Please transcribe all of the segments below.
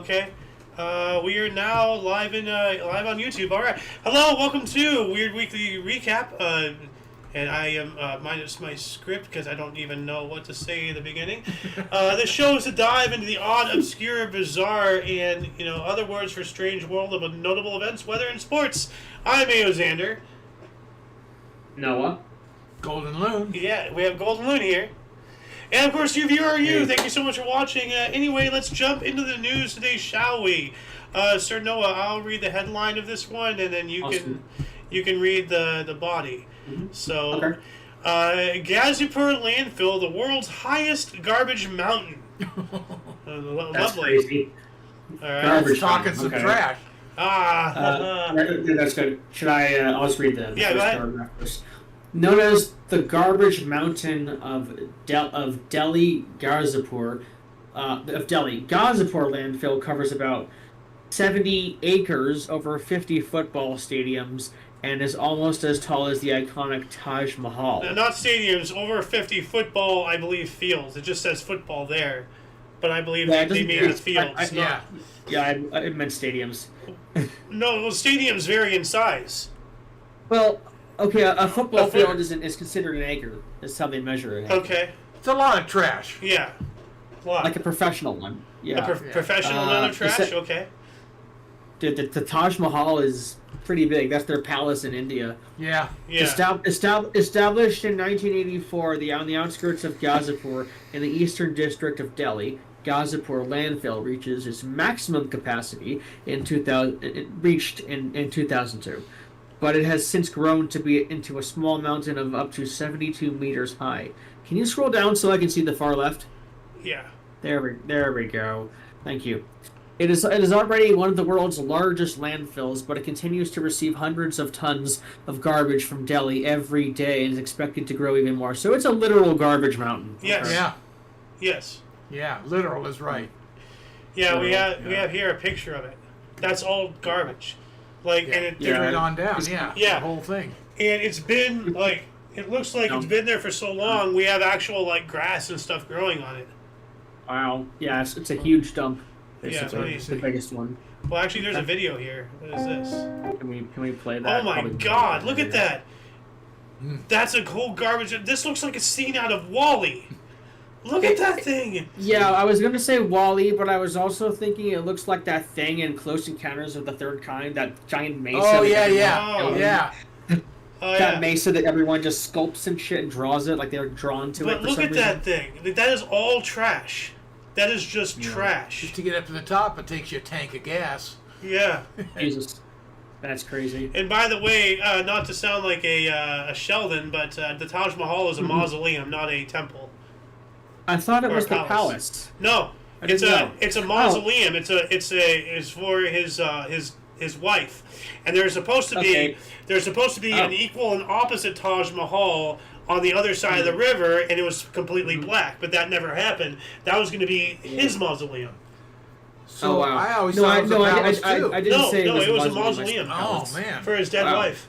Okay. We are now live on YouTube. All right. Hello, welcome to Weird Weekly Recap. And I am minus my script because I don't even know what to say in the beginning. This show is to dive into the odd, obscure, bizarre, and other words for strange world of notable events, weather, and sports. I'm A.O. Xander. Noah. Golden Loon. Yeah, we have Golden Loon here. And of course, you viewer are you. Thank you so much for watching. Anyway, let's jump into the news today, shall we? Sir Noah, I'll read the headline of this one, and then you can read the body. Mm-hmm. So, Gazipur landfill, the world's highest garbage mountain. That's lovely. crazy. All right. Garbage talking some trash. That's good. Should I? I'll just read the go first ahead. paragraph first. Known as the garbage mountain of Delhi, Gazipur landfill covers about 70 acres over 50 football stadiums and is almost as tall as the iconic Taj Mahal. Now, not stadiums, over 50 football, I believe, fields. It just says football there. But I believe they mean it's fields. I meant stadiums. No, well, stadiums vary in size. Well, okay, a football field is considered an acre. That's how they measure it. Okay. It's a lot of trash. Yeah. Wow. Like a professional one. Yeah. Professional amount of trash? Okay. The Taj Mahal is pretty big. That's their palace in India. Yeah. Established in 1984 on the outskirts of Gazipur in the eastern district of Delhi, Gazipur landfill reaches its maximum capacity in 2002. But it has since grown to be into a small mountain of up to 72 meters high. Can you scroll down so I can see the far left? Yeah. There we go. Thank you. It is already one of the world's largest landfills, but it continues to receive hundreds of tons of garbage from Delhi every day and is expected to grow even more. So it's a literal garbage mountain. Yes. Yeah. Yes. Yeah, literal is right. Yeah, we have here a picture of it. That's all garbage. Like, Yeah. and it Straight on down, Yeah. The whole thing. And it's been like it looks like it's been there for so long. We have actual like grass and stuff growing on it. Wow. Yeah, it's a huge dump. Yeah, It's the biggest one. Well, actually, there's a video here. What is this? Can we play that? Oh my Probably God! Look at that. Mm. That's a cool garbage. This looks like a scene out of WALL-E. Look at that thing. Yeah, I was going to say WALL-E, but I was also thinking it looks like that thing in Close Encounters of the Third Kind, that giant mesa. Oh, yeah. That mesa that everyone just sculpts and shit and draws it like they're drawn to it. But look at that thing. That is all trash. That is just trash. Just to get up to the top, it takes you a tank of gas. Yeah. Jesus. That's crazy. And by the way, not to sound like a Sheldon, but the Taj Mahal is a mausoleum, not a temple. I thought it Or was a the palace. palace. No, it's a mausoleum. It's for his wife, and there's supposed to be an equal and opposite Taj Mahal on the other side of the river, and it was completely black, but that never happened. That was going to be his mausoleum. So wow. I always thought it was a palace, too. I didn't say it was a mausoleum. mausoleum. Oh, man. For his dead wife.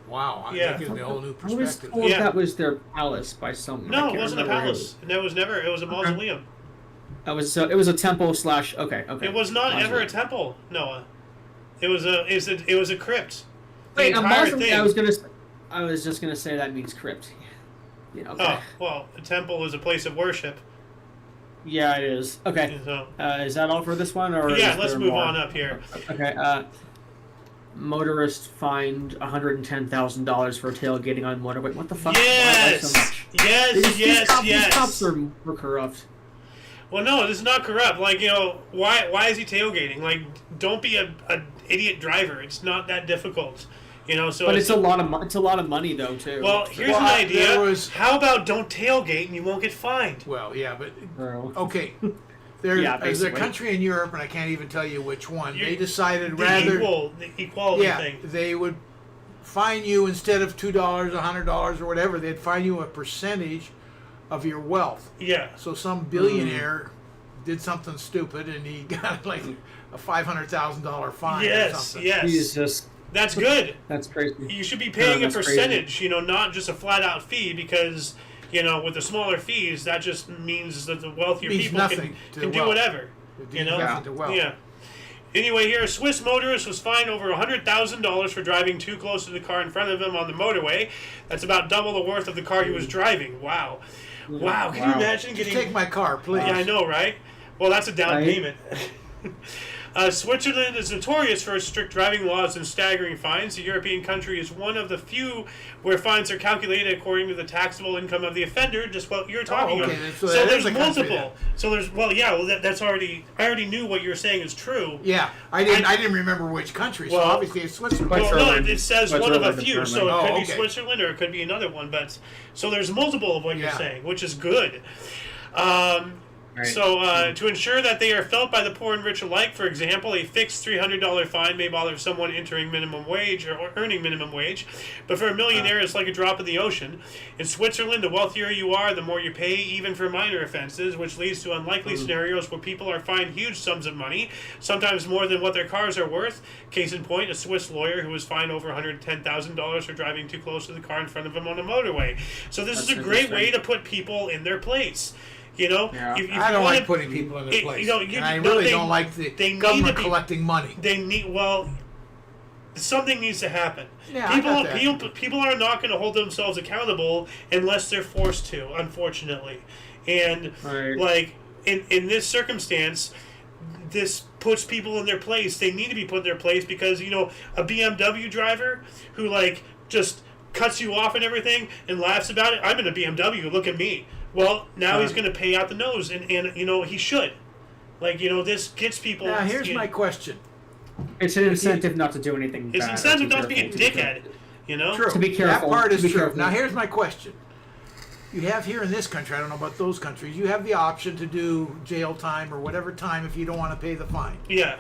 Wow. Yeah. That gives me a whole new I was perspective. told Yeah. that was their palace by someone. I No, can't it wasn't a remember who. palace. It was never. It was a mausoleum. It was a temple / okay. It was not ever a temple, Noah. It was a crypt. The Wait, a entire mausoleum. thing. I was just gonna say that means crypt. Yeah. Okay. Oh, well, a temple is a place of worship. Yeah, it is. Okay. So, Is that all for this one, or yeah, is let's there move more? on up here. Okay. Motorist fined $110,000 for tailgating on motorway. What the fuck? Why so much? Yes. These cops were corrupt. Well, no, this is not corrupt. Like, why is he tailgating? Like, don't be an idiot driver. It's not that difficult. So But it's a lot of money though too. Well, here's an Well, idea. How about don't tailgate and you won't get fined? Well, yeah, but... Bro. Okay. There's a basically. country in Europe, and I can't even tell you which one. They decided The equality thing. they would fine you instead of $2, $100, or whatever. They'd fine you a percentage of your wealth. Yeah. So some billionaire did something stupid, and he got like a $500,000 fine. Or something. Yes. Jesus. That's good. That's crazy. You should be paying a that's percentage, not just a flat out fee, because with the smaller fees, that just means that the wealthier Means people nothing to can do wealth. whatever. It means nothing to wealth. Yeah. Anyway, here, a Swiss motorist was fined over $100,000 for driving too close to the car in front of him on the motorway. That's about double the worth of the car he was driving. Wow. Wow, can you imagine Just getting... take my car, please. Yeah, I know, right? Well, that's a down Right. payment. Switzerland is notorious for its strict driving laws and staggering fines. The European country is one of the few where fines are calculated according to the taxable income of the offender, just what you're talking okay. about. So So that is there's a country multiple. So there's, that's already, I already knew what you're saying is true. Yeah, I didn't remember which country. So Well, obviously it's Switzerland. Well, no, Switzerland. it says one of a Switzerland, few, so it apparently. could Oh, be okay. Switzerland or it could be another one. But so there's multiple of what you're Yeah. saying, which is good. Right. So to ensure that they are felt by the poor and rich alike, for example, a fixed $300 fine may bother someone entering minimum wage or earning minimum wage, but for a millionaire, it's like a drop in the ocean. In Switzerland, the wealthier you are, the more you pay, even for minor offenses, which leads to unlikely scenarios where people are fined huge sums of money, sometimes more than what their cars are worth. Case in point, a Swiss lawyer who was fined over $110,000 for driving too close to the car in front of him on a motorway. So this is a great way to put people in their place. You know, Yeah. if I you don't wanna- like putting people in their it- place. you know, and I really don't like the they need government to be- collecting money. They need something needs to happen. Yeah, I people got that. people are not going to hold themselves accountable unless they're forced to, unfortunately. And Right. like in this circumstance, this puts people in their place. They need to be put in their place because, you know, a BMW driver who like just cuts you off and everything and laughs about it. I'm in a BMW, look at me. Well, now he's going to pay out the nose, and you know, he should. Like, you know, this gets people... Now, here's you my know, question. It's an incentive not to do anything It's bad. incentive not to be a careful, be dickhead, you know? True. To be careful, That part is to be true. careful. Now, here's my question. You have here in this country, I don't know about those countries, you have the option to do jail time or whatever time if you don't want to pay the fine. Yeah.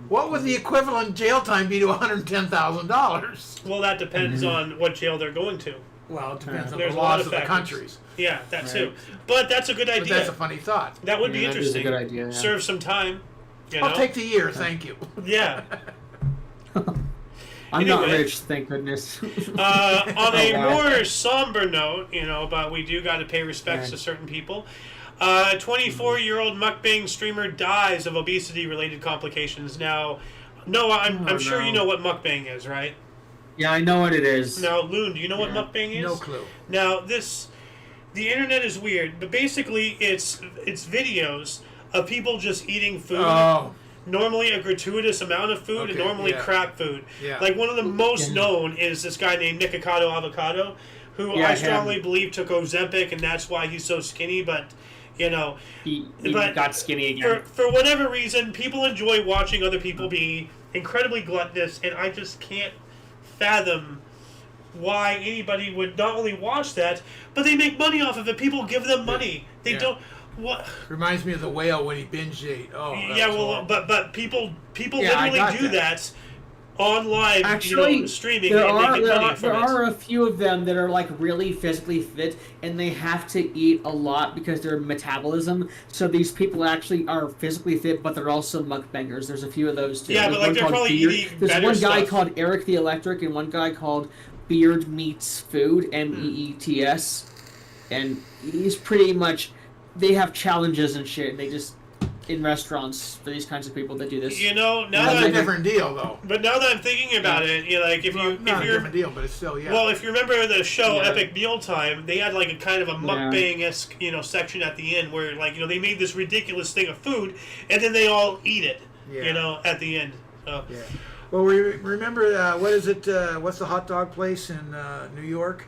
What would the equivalent jail time be to $110,000? Well, that depends on what jail they're going to. Well, it depends on There's the a lot laws of of the factors. countries. Yeah, that Right. too. But that's a good But idea. that's a funny thought. That would be Yeah, that is a interesting. good idea, yeah. Serve some time. You know? I'll take the year, thank you. Yeah. I'm not Anyway. rich, thank goodness. On a Oh, wow. more somber note, you know, but we do got to pay respects Right. to certain people. 24-year-old mukbang streamer dies of obesity-related complications. Now, Noah, I'm sure you know what mukbang is, right? Yeah, I know what it is. Now, Loon, do you know what Yeah. mukbang is? No clue. Now, the internet is weird, but basically it's videos of people just eating food. Oh, Normally a gratuitous amount of food, and Okay, normally yeah. crap food. Yeah. Like one of the most Yeah. known is this guy named Nikocado Avocado, who Yeah, I him. strongly believe took Ozempic, and that's why he's so skinny. But you know, He But got skinny again. for whatever reason, people enjoy watching other people be incredibly gluttonous, and I just can't fathom why anybody would not only watch that, but they make money off of it. People give them money. They Yeah. don't. What? reminds me of the whale when he binge ate. Oh, that Yeah, was well, horrible. but people Yeah, I literally got do that on live, Actually, streaming, there and are they get there money are, from there it. are a few of them that are like really physically fit, and they have to eat a lot because their metabolism. So these people actually are physically fit, but they're also mukbangers. There's a few of those too. Yeah, There's but, like, one they're called probably Beard- eating There's better one guy stuff. called Eric the Electric, and one guy called Beard Meets Food, MEETS, and he's pretty much. They have challenges and shit. They just in restaurants for these kinds of people that do this. You know, now That's that a I'm, different deal, though. but now that I'm thinking about it, you know, like if Well, you not if a you're different deal, but it's still, yeah. well, if you remember the show Yeah. Epic Mealtime, they had like a kind of a mukbang-esque, section at the end where like they made this ridiculous thing of food, and then they all eat it, Yeah. at the end. So Yeah. Well, remember what is it? What's the hot dog place in New York,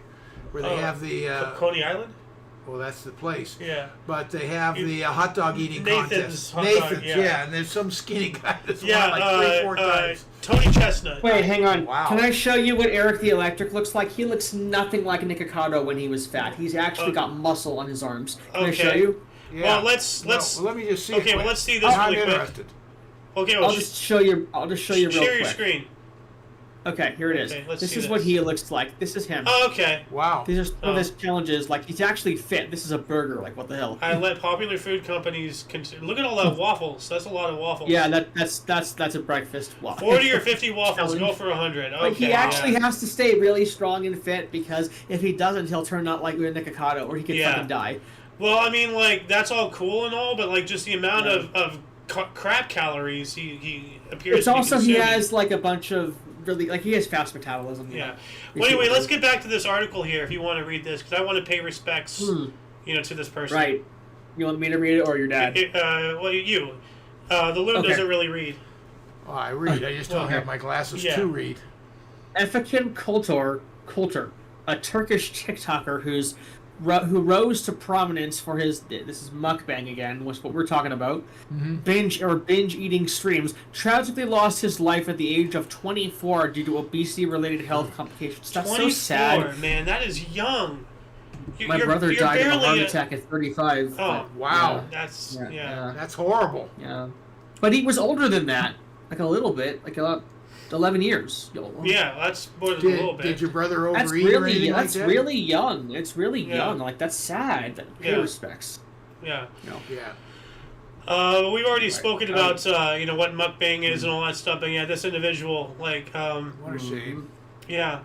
where they have the? Coney Island. Well, that's the place. Yeah. But they have the hot dog eating Nathan's contest. hot dog, Nathan's, yeah. and there's some skinny guy that's Yeah, won like 3-4 times. Tony Chestnut. Wait, hang on. Wow. Can I show you what Eric the Electric looks like? He looks nothing like Nikocado when he was fat. He's actually got muscle on his arms. Can I show Okay. you? Yeah. Well, let's well, let me just see. okay, it well, quick. let's see this I'm really quick. interested. Okay, well, I'll just show you. I'll just show you real share quick. your screen. Okay, here it is. Okay, let's This see is what this. he looks like. This is him. Oh, okay. Wow. These are some of his challenges. Like he's actually fit. This is a burger. Like what the hell? I let popular food companies look at all that waffles. That's a lot of waffles. Yeah, that's a breakfast waffle. 40 or 50 waffles, Challenge. go for 100. Okay. Like he actually yeah. has to stay really strong and fit because if he doesn't, he'll turn out like Nikocado or he could Yeah. fucking die. Well, I mean, like that's all cool and all, but like just the amount of crap calories he appears It's to be also consuming. he has like a bunch of really like he has fast metabolism. Yeah. Well, anyway, let's get back to this article here. If you want to read this, because I want to pay respects, to this person. Right. You want me to read it or your dad? Well, you. The loon Okay. doesn't really read. Oh, I read. I just don't have my glasses to read. Efekan Coulter, a Turkish TikToker who rose to prominence for his, this is mukbang again, which is what we're talking about, binge eating streams, tragically lost his life at the age of 24 due to obesity-related health complications. That's 24, so sad. man, that is young. My brother died of a heart attack at 35. Oh, wow. That's, That's horrible. Yeah. But he was older than that, like a little bit, like about 11 years. Yeah, that's more than a little bit. Did your brother overeat That's or really, anything like that's that? really young. It's really young. Like, that's sad. Pay respects. Yeah. Yeah. We've already spoken about, what mukbang is and all that stuff, but yeah, this individual, like, what a shame. Yeah.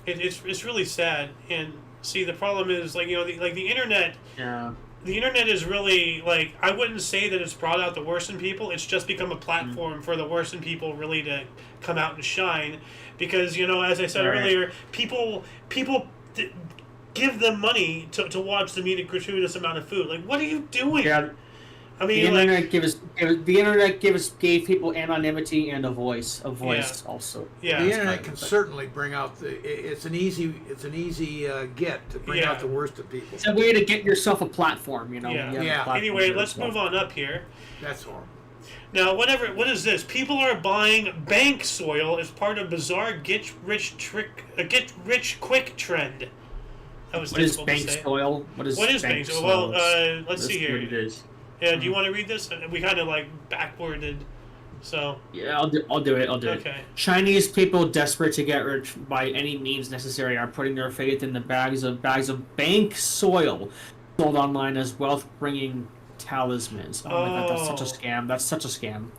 It's really sad. And see, the problem is, like, the internet. Yeah. The internet is really, like, I wouldn't say that it's brought out the worst in people. It's just become a platform for the worst in people really to come out and shine. Because, as I said earlier, people give them money to watch them eat a gratuitous amount of food. Like, what are you doing? Yeah. I mean, the internet gave people anonymity and a voice also. Yeah. The internet can certainly bring out it's an easy get to bring out the worst of people. It's a way to get yourself a platform, Yeah. Anyway, let's move on up here. That's horrible. Now, what is this? People are buying bank soil as part of bizarre get rich quick trend. That was what is difficult bank to say. soil? What is bank soil? Well, let's see here. What it is. Yeah, do you want to read this? We kind of backwarded, so. Yeah, I'll do it. Okay. Chinese people desperate to get rich by any means necessary are putting their faith in the bags of bank soil sold online as wealth-bringing talismans. Oh my god, that's such a scam. That's such a scam.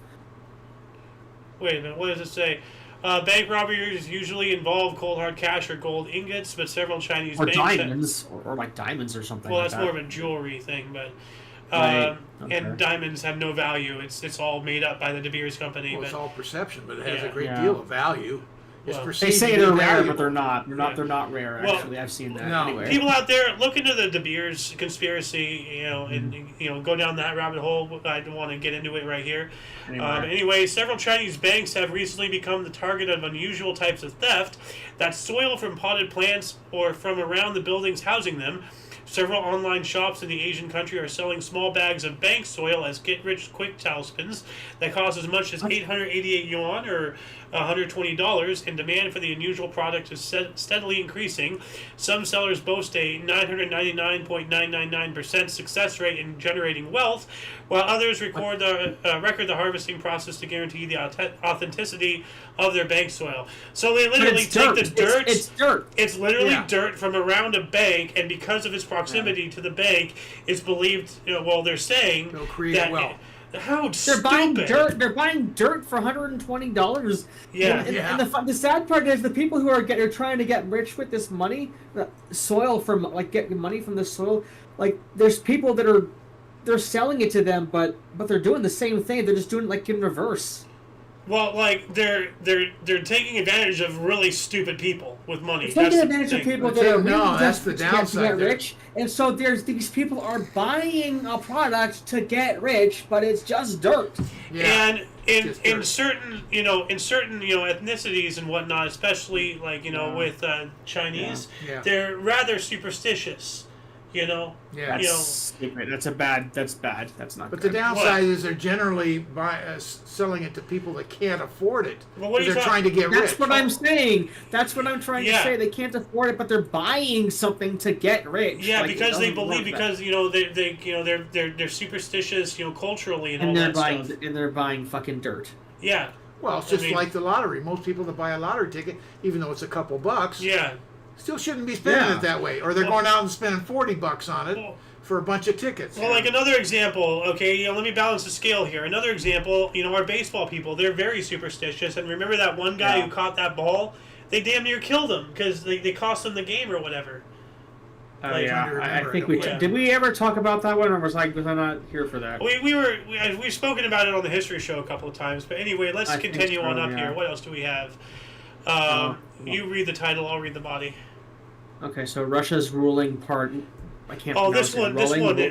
Wait a minute, what does it say? Bank robberies usually involve cold hard cash or gold ingots, but several Chinese or banks diamonds, or like diamonds or something. Well, like that's more of a jewelry thing, but. Right. Okay. And diamonds have no value. It's all made up by the De Beers company. Well, it's all perception, but it has a great Yeah. deal of value. It's Well, perceived They say to be they're rare, valuable. but they're not. They're not rare. Well, Actually, I've seen that. no. Anyway. People out there, look into the De Beers conspiracy, and go down that rabbit hole. I don't want to get into it right here. Anyway, several Chinese banks have recently become the target of unusual types of theft. That's soil from potted plants or from around the buildings housing them. Several online shops in the Asian country are selling small bags of bank soil as get-rich-quick talismans that cost as much as 888 yuan or $120, and demand for the unusual product is steadily increasing. Some sellers boast a 999.999% success rate in generating wealth, while others record the harvesting process to guarantee the authenticity of their bank soil. So they literally take the dirt. It's dirt. It's literally dirt from around a bank, and because of its proximity to the bank, it's believed. They're saying they'll create that. Wealth. How They're stupid! buying dirt. They're buying dirt for $120. Yeah, And the sad part is the people who are trying to get rich with this money, the soil from getting money from the soil. Like there's people that they're selling it to them, but they're doing the same thing. They're just doing it in reverse. Well, they're taking advantage of really stupid people with money. It's taking advantage of people that are really that's the desperate to downside get rich, and so these people are buying a product to get rich, but it's just dirt. Yeah. And in certain ethnicities and whatnot, especially with Chinese, they're rather superstitious. Stupid. That's bad. That's not But good. the downside is they're generally selling it to people that can't afford it. Well, what are you they're trying to get rich. That's what I'm saying. That's what I'm trying to say. They can't afford it, but they're buying something to get rich. Yeah, because they believe they're superstitious, culturally and all that stuff. And they're buying fucking dirt. Yeah. Well, it's just like the lottery. Most people that buy a lottery ticket, even though it's a couple bucks, still shouldn't be spending it that way, or they're going out and spending $40 on it for a bunch of tickets. Well, like another example, okay, let me balance the scale here. Another example, our baseball people, they're very superstitious, and remember that one guy who caught that ball? They damn near killed him because they cost him the game or whatever. I think we did. We ever talk about that one, or was I not here for that? We've spoken about it on the history show a couple of times. But anyway, let's continue on up here. What else do we have? You read the title. I'll read the body. Okay, so Russia's ruling part. I can't. Oh, this one.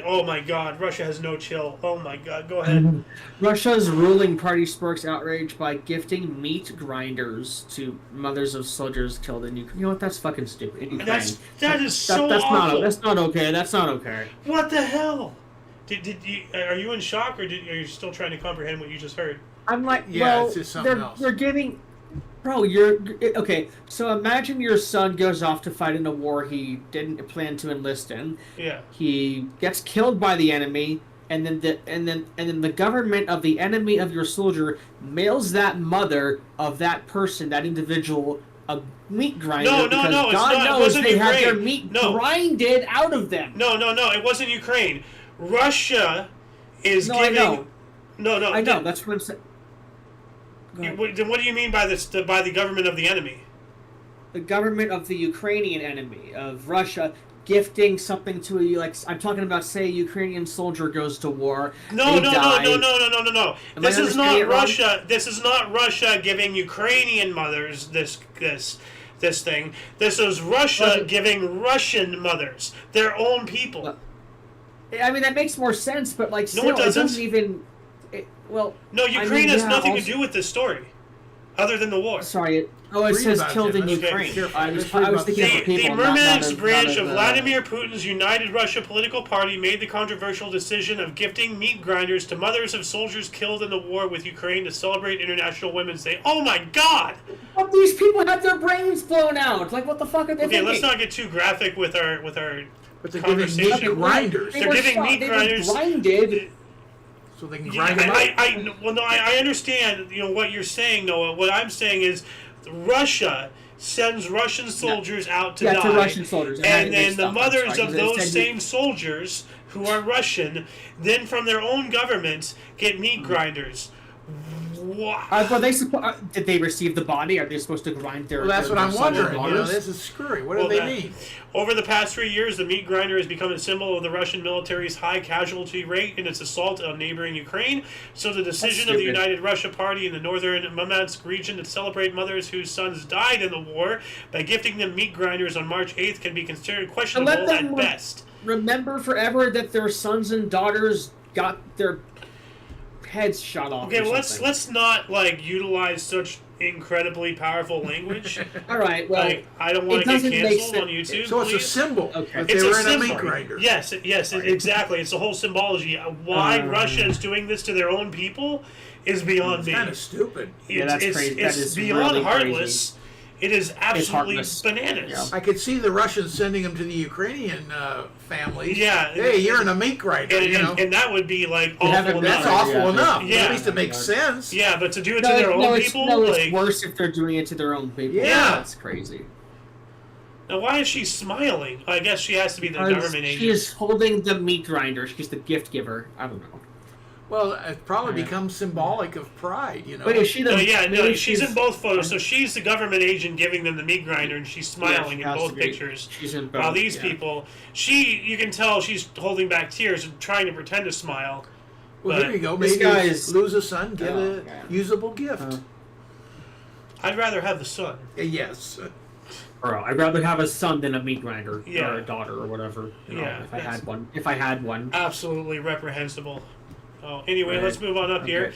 Oh my God, Russia has no chill. Oh my God, go ahead. Russia's ruling party sparks outrage by gifting meat grinders to mothers of soldiers killed in Ukraine. You know what? That's fucking stupid. That's awful. That's not okay. That's not okay. What the hell? Are you in shock, or are you still trying to comprehend what you just heard? I'm like, it's just something else. They're giving. Bro, okay. So imagine your son goes off to fight in a war he didn't plan to enlist in. Yeah. He gets killed by the enemy, and then the government of the enemy of your soldier mails that mother of that person, that individual, a meat grinder. No. God knows they have their meat grinded out of them. No. It wasn't Ukraine. Russia is giving. I know. No. I know. That's what I'm saying. Then what do you mean by this? By the government of the enemy? The government of the Ukrainian enemy of Russia gifting something to I'm talking about, say, a Ukrainian soldier goes to war. No. This is not Russia. This is not Russia giving Ukrainian mothers this thing. This is Russia giving Russian mothers their own people. I mean, that makes more sense, but still, it doesn't even. No, Ukraine has nothing to do with this story, other than the war. Sorry, it says killed in Ukraine. I was thinking of people. The Murmansk branch of Vladimir Putin's United Russia political party made the controversial decision of gifting meat grinders to mothers of soldiers killed in the war with Ukraine to celebrate International Women's Day. Oh my God! But these people have their brains blown out. What the fuck are they thinking? Okay, let's not get too graphic with our But they're giving meat grinders. They're giving meat grinders. Grinded. So they can grind them up. I understand. What you're saying, Noah. What I'm saying is, Russia sends Russian soldiers out to die, to Russian soldiers, and then the mothers of those same soldiers who are Russian, then from their own government, get meat grinders. Did they receive the body? Are they supposed to grind their? Well, that's what I'm wondering. This is screwy. What do they mean? Over the past 3 years, the meat grinder has become a symbol of the Russian military's high casualty rate in its assault on neighboring Ukraine. So the decision of the United Russia Party in the northern Murmansk region to celebrate mothers whose sons died in the war by gifting them meat grinders on March 8th can be considered questionable at best. Remember forever that their sons and daughters got their heads shot off. Okay, well, let's not utilize such incredibly powerful language. All right, well, I don't want to get canceled on YouTube. So it's a symbol. Okay, they were in a meat grinder. Yes, exactly. It's the whole symbology. Why Russia is doing this to their own people is beyond me. It's kind of stupid. That's crazy. It's beyond really heartless. Crazy. It is absolutely bananas. Yeah. I could see the Russians sending them to the Ukrainian families. Yeah. Hey, you're in a meat grinder, and that would be awful enough. That's awful enough. Yeah. At least it makes sense. Yeah, but to do it to their own people? It's worse if they're doing it to their own people. Yeah. That's crazy. Now, why is she smiling? I guess she has to be the government agent. She is holding the meat grinder. She's the gift giver. I don't know. Well, it probably becomes symbolic of pride, Wait, is she the... she's in both photos. So she's the government agent giving them the meat grinder, and she's smiling in both pictures. She's in both. While these people, you can tell she's holding back tears and trying to pretend to smile. Well, there you go. Maybe lose a son, get a usable gift. I'd rather have the son. Yes. Bro, I'd rather have a son than a meat grinder or a daughter or whatever. If I had one. Absolutely reprehensible. Oh, anyway, let's move on up here.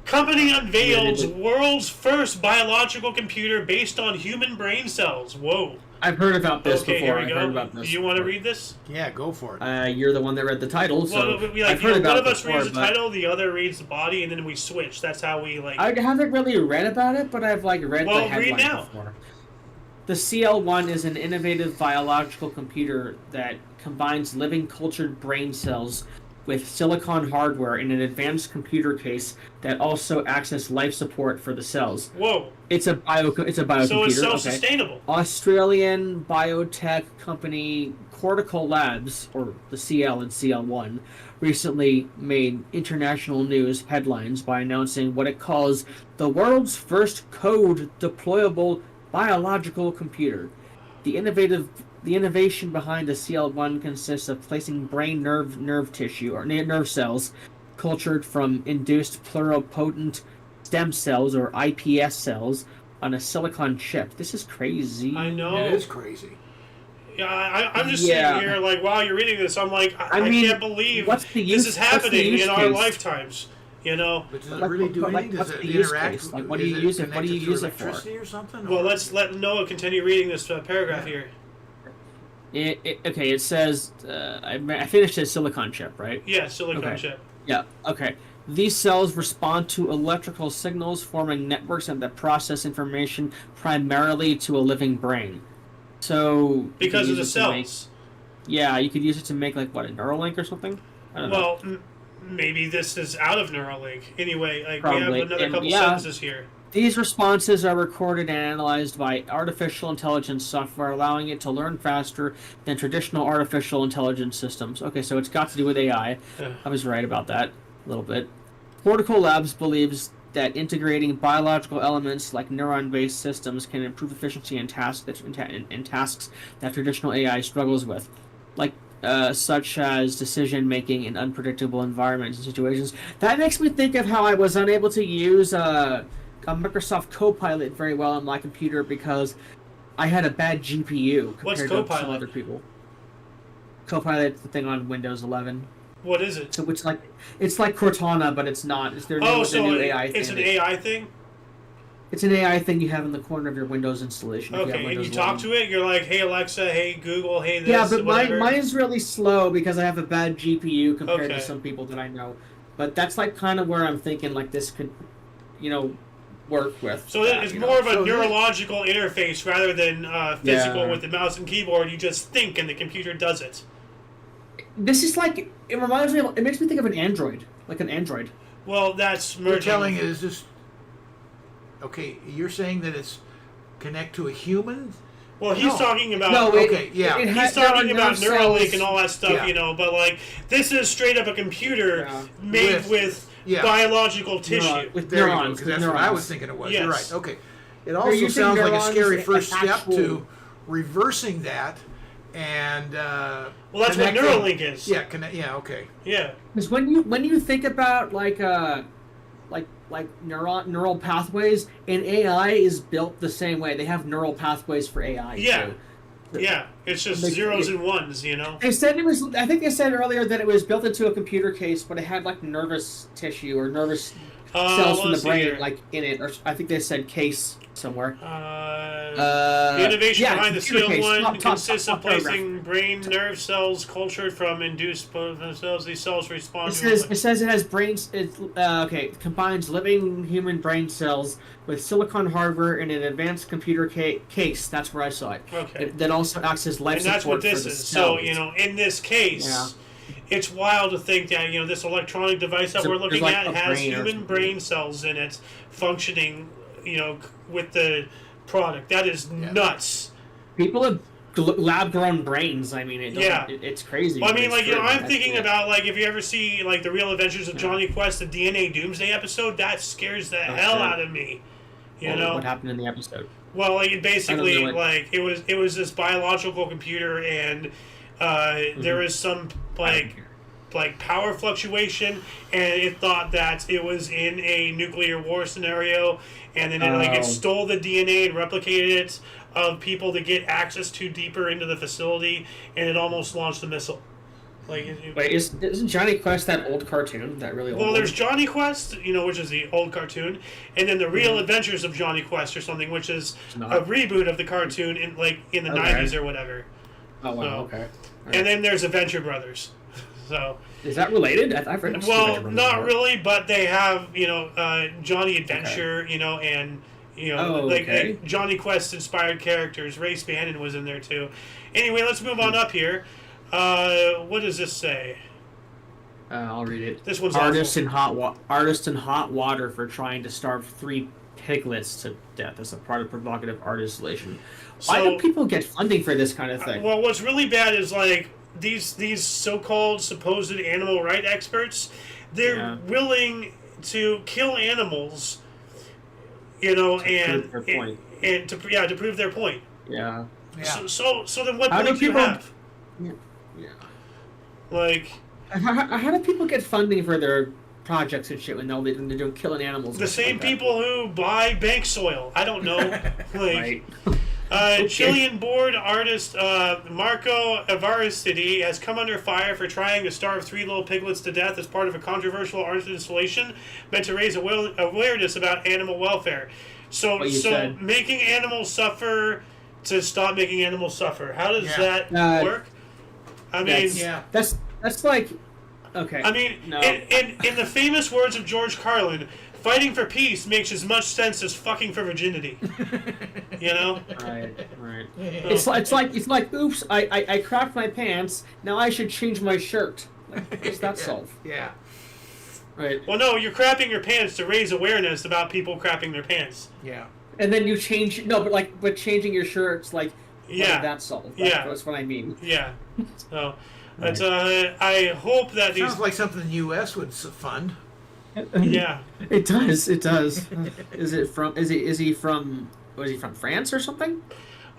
Company unveils world's first biological computer based on human brain cells. Whoa. I've heard about this before. Here we go. I've heard about this. Do you want to read this? Yeah, go for it. You're the one that read the title, so I've heard one about of us before, reads the title, the other reads the body, and then we switch. That's how we I haven't really read about it, but I've read the headline read now. before. The CL1 is an innovative biological computer that combines living cultured brain cells with silicon hardware in an advanced computer case that also acts as life support for the cells. Whoa! It's a biocomputer. So it's self-sustainable. Okay. Australian biotech company Cortical Labs, or the CL and CL1, recently made international news headlines by announcing what it calls the world's first code deployable biological computer. The innovative The innovation behind the CL1 consists of placing brain nerve tissue or nerve cells cultured from induced pluripotent stem cells or iPS cells on a silicon chip. This is crazy. I know. It is crazy. Yeah, I'm just sitting here like, while you're reading this, I'm like, I can't believe this is happening in our lifetimes. You know, but does it really do anything? Does it interact? Like, what do you use it? What do you use it for? Or something? Well, let's let Noah continue reading this paragraph here. Okay, it says I finished a silicon chip, right? Yeah, silicon chip. Yeah. Okay. These cells respond to electrical signals, forming networks that process information primarily to a living brain. So because of the cells. You could use it to make like what, a Neuralink or something. I don't know. Maybe this is out of Neuralink. Anyway, like, Probably. we have another couple sentences here. These responses are recorded and analyzed by artificial intelligence software, allowing it to learn faster than traditional artificial intelligence systems. Okay, so it's got to do with AI. I was right about that a little bit. Portico Labs believes that integrating biological elements like neuron-based systems can improve efficiency in tasks that traditional AI struggles with, like such as decision-making in unpredictable environments and situations. That makes me think of how I was unable to use a Microsoft Copilot very well on my computer because I had a bad GPU compared to some other people. Copilot's the thing on Windows 11. What is it? So it's like Cortana, but it's not. It's their new AI thing. It's an AI thing? It's an AI thing you have in the corner of your Windows installation. Okay, and you talk to it, you're like, hey Alexa, hey Google, hey this, yeah, but mine is really slow because I have a bad GPU compared to some people that I know. But that's like kind of where I'm thinking like this could, work with. So it's more of a neurological interface rather than physical with the mouse and keyboard. You just think and the computer does it. This is like, it reminds me of, it makes me think of an Android, like an Android. Well, that's merging. You're telling it is this. Okay, you're saying that it's connect to a human? Well, he's talking about... he's talking about Neuralink and all that stuff, but, like, this is straight up a computer made with biological tissue. With neurons. Because that's what I was thinking it was. Yes. You're right. Okay. It also sounds like a scary first step to reversing that and... well, that's what Neuralink is. Yeah, okay. Yeah. Because when you think about, like neural pathways, and AI is built the same way. They have neural pathways for AI. Yeah. Too. Yeah. It's just zeros and ones, They said it was, I think they said earlier that it was built into a computer case, but it had like nervous tissue or nervous cells from the brain in it. Or I think they said case somewhere. The innovation behind the CL1 consists of placing brain nerve cells cultured from induced cells. These cells respond it says it has brains. It combines living human brain cells with silicon hardware in an advanced computer case. That's where I saw it. Okay. That also acts as life support. And that's what this is. Cells. So, in this case, it's wild to think that, this electronic device that we're looking at has human brain cells in it functioning, with the product. That is nuts. People have lab-grown brains. I mean, it's crazy. Well, I mean, I'm thinking about, if you ever see, The Real Adventures of Johnny Quest, the DNA Doomsday episode, that scares the hell out of me. What happened in the episode? Well, basically, it was this biological computer, and there was some, power fluctuation, and it thought that it was in a nuclear war scenario, and then it stole the DNA and replicated it of people to get access to deeper into the facility, and it almost launched a missile. Isn't Johnny Quest that old cartoon? That really old? Well, there's Johnny Quest, which is the old cartoon, and then the Real Adventures of Johnny Quest or something, which is a reboot of the cartoon in the 90s or whatever. Oh wow, okay. Right. And then there's Adventure Brothers. So is that related? I've read not really, but they have Johnny Adventure, and like Johnny Quest inspired characters. Ray Spannon was in there too. Anyway, let's move on up here. What does this say? I'll read it. This one's artist in hot water for trying to starve 3 piglets to death as a part of provocative art installation. Why do people get funding for this kind of thing? Well, what's really bad is these so-called supposed animal rights experts, they're willing to kill animals, to prove their point. to prove their point. Yeah. Yeah. So then what point do you have? Yeah. Like, how do people get funding for their projects and shit when they're doing killing animals? The same people who buy bank soil. I don't know. Like, right. Chilean board artist Marco Evaristidi has come under fire for trying to starve 3 little piglets to death as part of a controversial art installation meant to raise awareness about animal welfare. So making animals suffer to stop making animals suffer. How does that work? I mean, that's like, okay. I mean, no. in the famous words of George Carlin, fighting for peace makes as much sense as fucking for virginity. You know? Right. It's like, oops, I crapped my pants. Now I should change my shirt. Like, what's that solve? Yeah. Right. Well, no, you're crapping your pants to raise awareness about people crapping their pants. Yeah. And then you change but changing your shirts, like, that's solved. That's what I mean. Yeah. So, but I hope that sounds like something the U.S. would fund. Yeah. It does. Is he from France or something?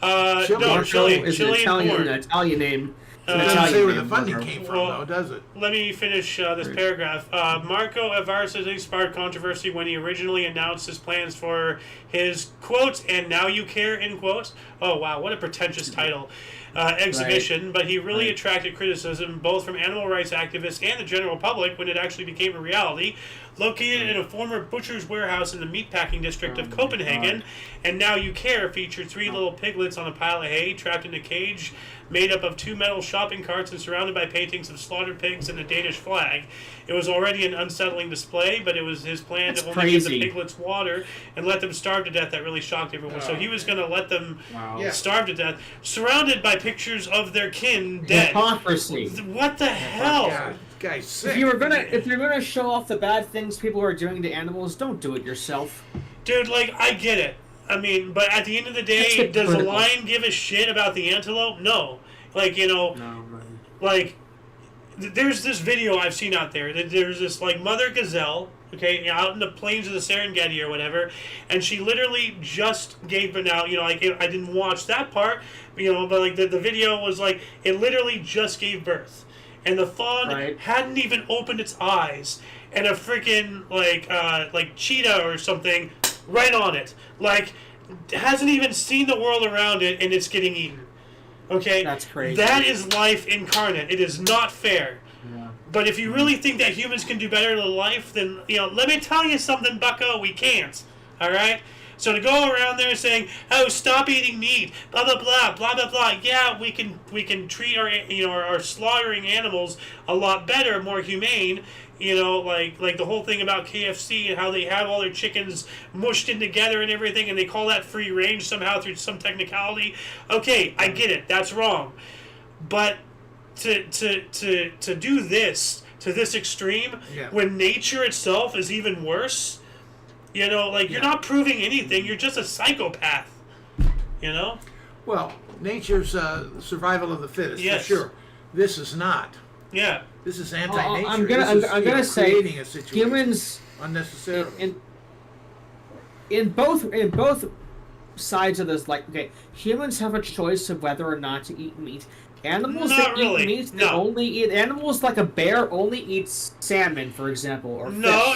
No, Chile. Is an Italian name. It doesn't say where the funding came from, though, does it? Let me finish this paragraph. Marco Evaristidi sparked controversy when he originally announced his plans for his, quote, "and now you care," end quote. Oh, wow, what a pretentious title. Exhibition, but he really attracted criticism both from animal rights activists and the general public when it actually became a reality. Located in a former butcher's warehouse in the meatpacking district of Copenhagen, and Now You Care featured 3 little piglets on a pile of hay trapped in a cage made up of 2 metal shopping carts and surrounded by paintings of slaughtered pigs and a Danish flag. It was already an unsettling display, but it was his plan to only give the piglets water and let them starve to death. That really shocked everyone. So he was going to let them starve to death, surrounded by pictures of their kin dead. Hypocrisy. What the hell? God, guy's sick. If you're gonna show off the bad things people are doing to animals, don't do it yourself. Dude, like, I get it. I mean, but at the end of the day, does the lion give a shit about the antelope? No. Like, like, there's this video I've seen out there. There's this, like, mother gazelle, okay, out in the plains of the Serengeti or whatever, and she literally just gave it out. Like, I didn't watch that part, but, like, the video was, like, it literally just gave birth. And the fawn hadn't even opened its eyes, and a freaking, like cheetah or something right on it. Like, hasn't even seen the world around it, and it's getting eaten. Okay? That's crazy. That is life incarnate. It is not fair. Yeah. But if you really think that humans can do better in life, then, let me tell you something, bucko, we can't. All right? So to go around there saying, "Oh, stop eating meat," blah blah blah, blah blah blah. Yeah, we can treat our slaughtering animals a lot better, more humane. Like the whole thing about KFC and how they have all their chickens mushed in together and everything, and they call that free range somehow through some technicality. Okay, I get it. That's wrong. But to do this to this extreme when nature itself is even worse. You're not proving anything. You're just a psychopath. Well, nature's survival of the fittest, for sure. This is not. Yeah. This is anti-nature. I'm gonna say a situation humans unnecessarily. In both sides of this, humans have a choice of whether or not to eat meat. Animals that eat meat, they only eat animals like a bear only eats salmon, for example, or fish. No.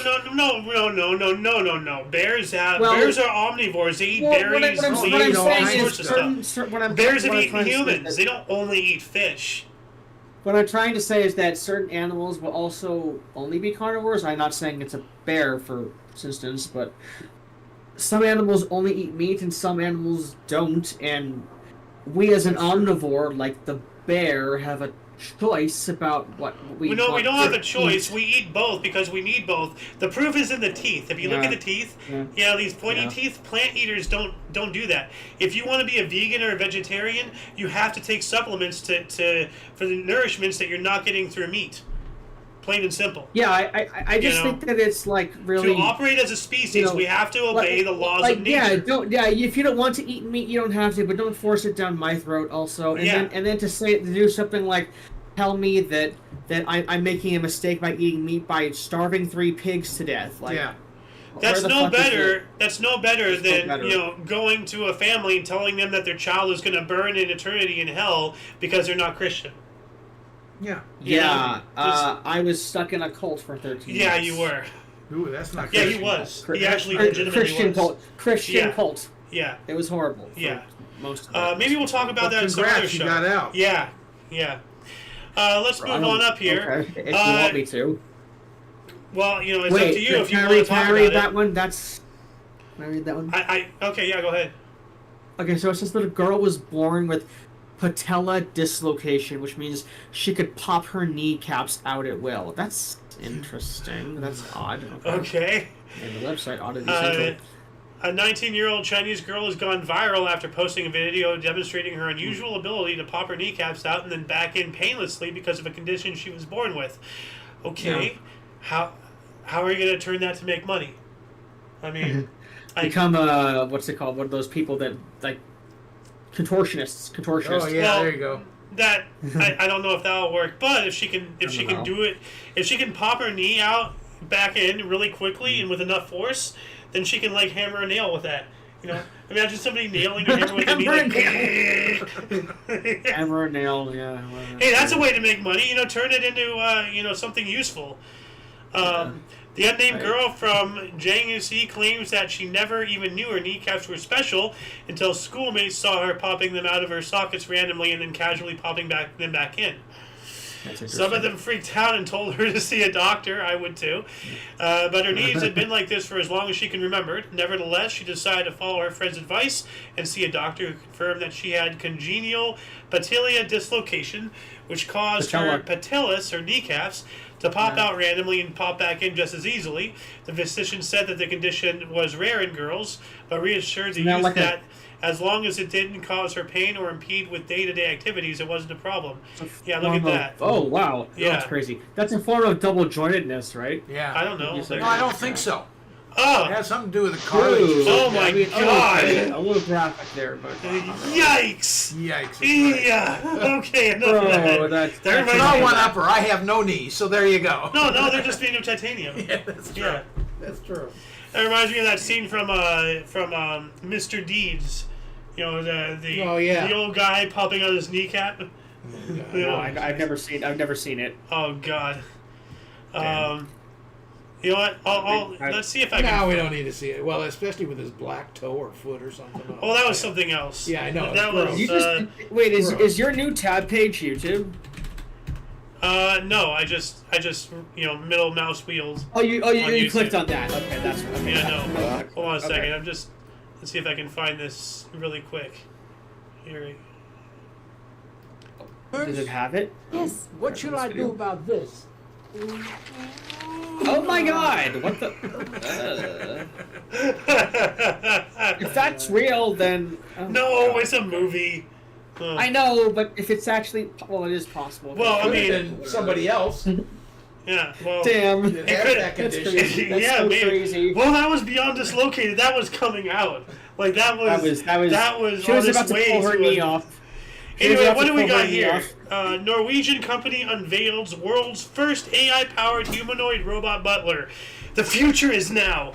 Bears are omnivores. They eat berries, leaves, all sorts of stuff. Bears have eaten humans. They don't only eat fish. What I'm trying to say is that certain animals will also only be carnivores. I'm not saying it's a bear, for instance, but some animals only eat meat and some animals don't, and we as an omnivore, like the bear, have a choice about what we No, we don't have a choice. We eat both because we need both. The proof is in the teeth. If you look at the teeth, these pointy teeth, plant eaters don't do that. If you want to be a vegan or a vegetarian, you have to take supplements for the nourishments that you're not getting through meat. Plain and simple. Yeah, I just think that it's really to operate as a species, we have to obey the laws of nature. If you don't want to eat meat, you don't have to, but don't force it down my throat. Also, and then to do something like tell me that I'm making a mistake by eating meat by starving 3 pigs to death. That's no better. That's no better than going to a family and telling them that their child is going to burn in eternity in hell because they're not Christian. Yeah. Yeah. I was stuck in a cult for 13 years. Yeah, you were. Ooh, that's not Yeah, Christian. he was. He actually legitimately Christian was. cult. Christian cult. Yeah. It was horrible. Yeah. Most of it. Maybe we'll talk about that in some other show. You got out. Yeah. Yeah. Let's move on up here. Okay. If you want me to. Well, it's up to you if you want to talk can I about read it. that one? Can I read that one? Okay, yeah, go ahead. Okay, so it says that a girl was born with patella dislocation, which means she could pop her kneecaps out at will. That's interesting. That's odd. Okay. And the website Oddity Central. A 19-year-old Chinese girl has gone viral after posting a video demonstrating her unusual ability to pop her kneecaps out and then back in painlessly because of a condition she was born with. Okay, how are you going to turn that to make money? I mean, become what's it called? One of those people that like contortionists. Oh yeah, there you go. That I don't know if that'll work, but if she can do it, if she can pop her knee out back in really quickly and with enough force, then she can like hammer a nail with that. Imagine somebody nailing a hammer with a knee. Like, hammer a nail, yeah. Hey, that's a way to make money. Turn it into something useful. The unnamed girl from Jiangxi claims that she never even knew her kneecaps were special until schoolmates saw her popping them out of her sockets randomly and then casually popping them back in. Some of them freaked out and told her to see a doctor. I would too. But her knees had been like this for as long as she can remember. Nevertheless, she decided to follow her friend's advice and see a doctor who confirmed that she had congenital patella dislocation, which caused her patellis, her kneecaps, to pop out randomly and pop back in just as easily. The physician said that the condition was rare in girls, but reassured the youth that as long as it didn't cause her pain or impede with day-to-day activities, it wasn't a problem. Yeah, look at that. Oh, wow. Yeah. That's crazy. That's a form of double-jointedness, right? Yeah. I don't know. No, I don't think so. Oh. It has something to do with the cartilage. Oh, my God. A little graphic there, but... Yikes. Yikes. Yeah. Okay, enough of that. That's not one-upper. I have no knees, so there you go. No, they're just made of titanium. Yeah, that's true. Yeah. That's true. That reminds me of that scene from Mr. Deeds. The old guy popping out his kneecap. No, I've never seen it. Oh God. You know what? Let's see if I can. No, we don't need to see it. Well, especially with his black toe or foot or something. Oh, that was something else. Yeah, I know. That was. Wait, is your new tab page YouTube? No, I just middle mouse wheels. Oh, you clicked on that. Okay, that's right. Okay, yeah, no. Hold on a second. Let's see if I can find this really quick. Here. Does it have it? Yes. What should I do about this? Oh my God! What the? If that's real, then no, it's a movie. I know, but if it's actually, well, it is possible. Well, I mean, somebody else. Yeah. Well. Damn. It could. That condition. That's yeah, so maybe. Crazy. Well, that was beyond dislocated. That was coming out. Like that was. She was about to pull her knee off. Anyway, what do we got here? Norwegian company unveils world's first AI-powered humanoid robot butler. The future is now.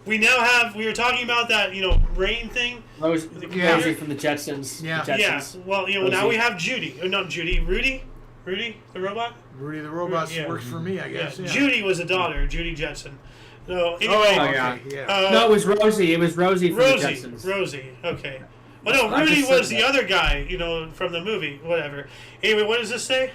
We were talking about that, brain thing. Rosie from the Jetsons. Yeah. The Jetsons. Yeah. Well, now we have Judy. Not Judy. Rudy, the robot. Rudy the robot works for me, I guess. Yeah. Yeah. Judy was a daughter. Judy Jetson. So anyway. No, it was Rosie. It was Rosie from the Jetsons. Rosie. Okay. Well, no, Rudy was the other guy, from the movie. Whatever. Anyway, what does this say?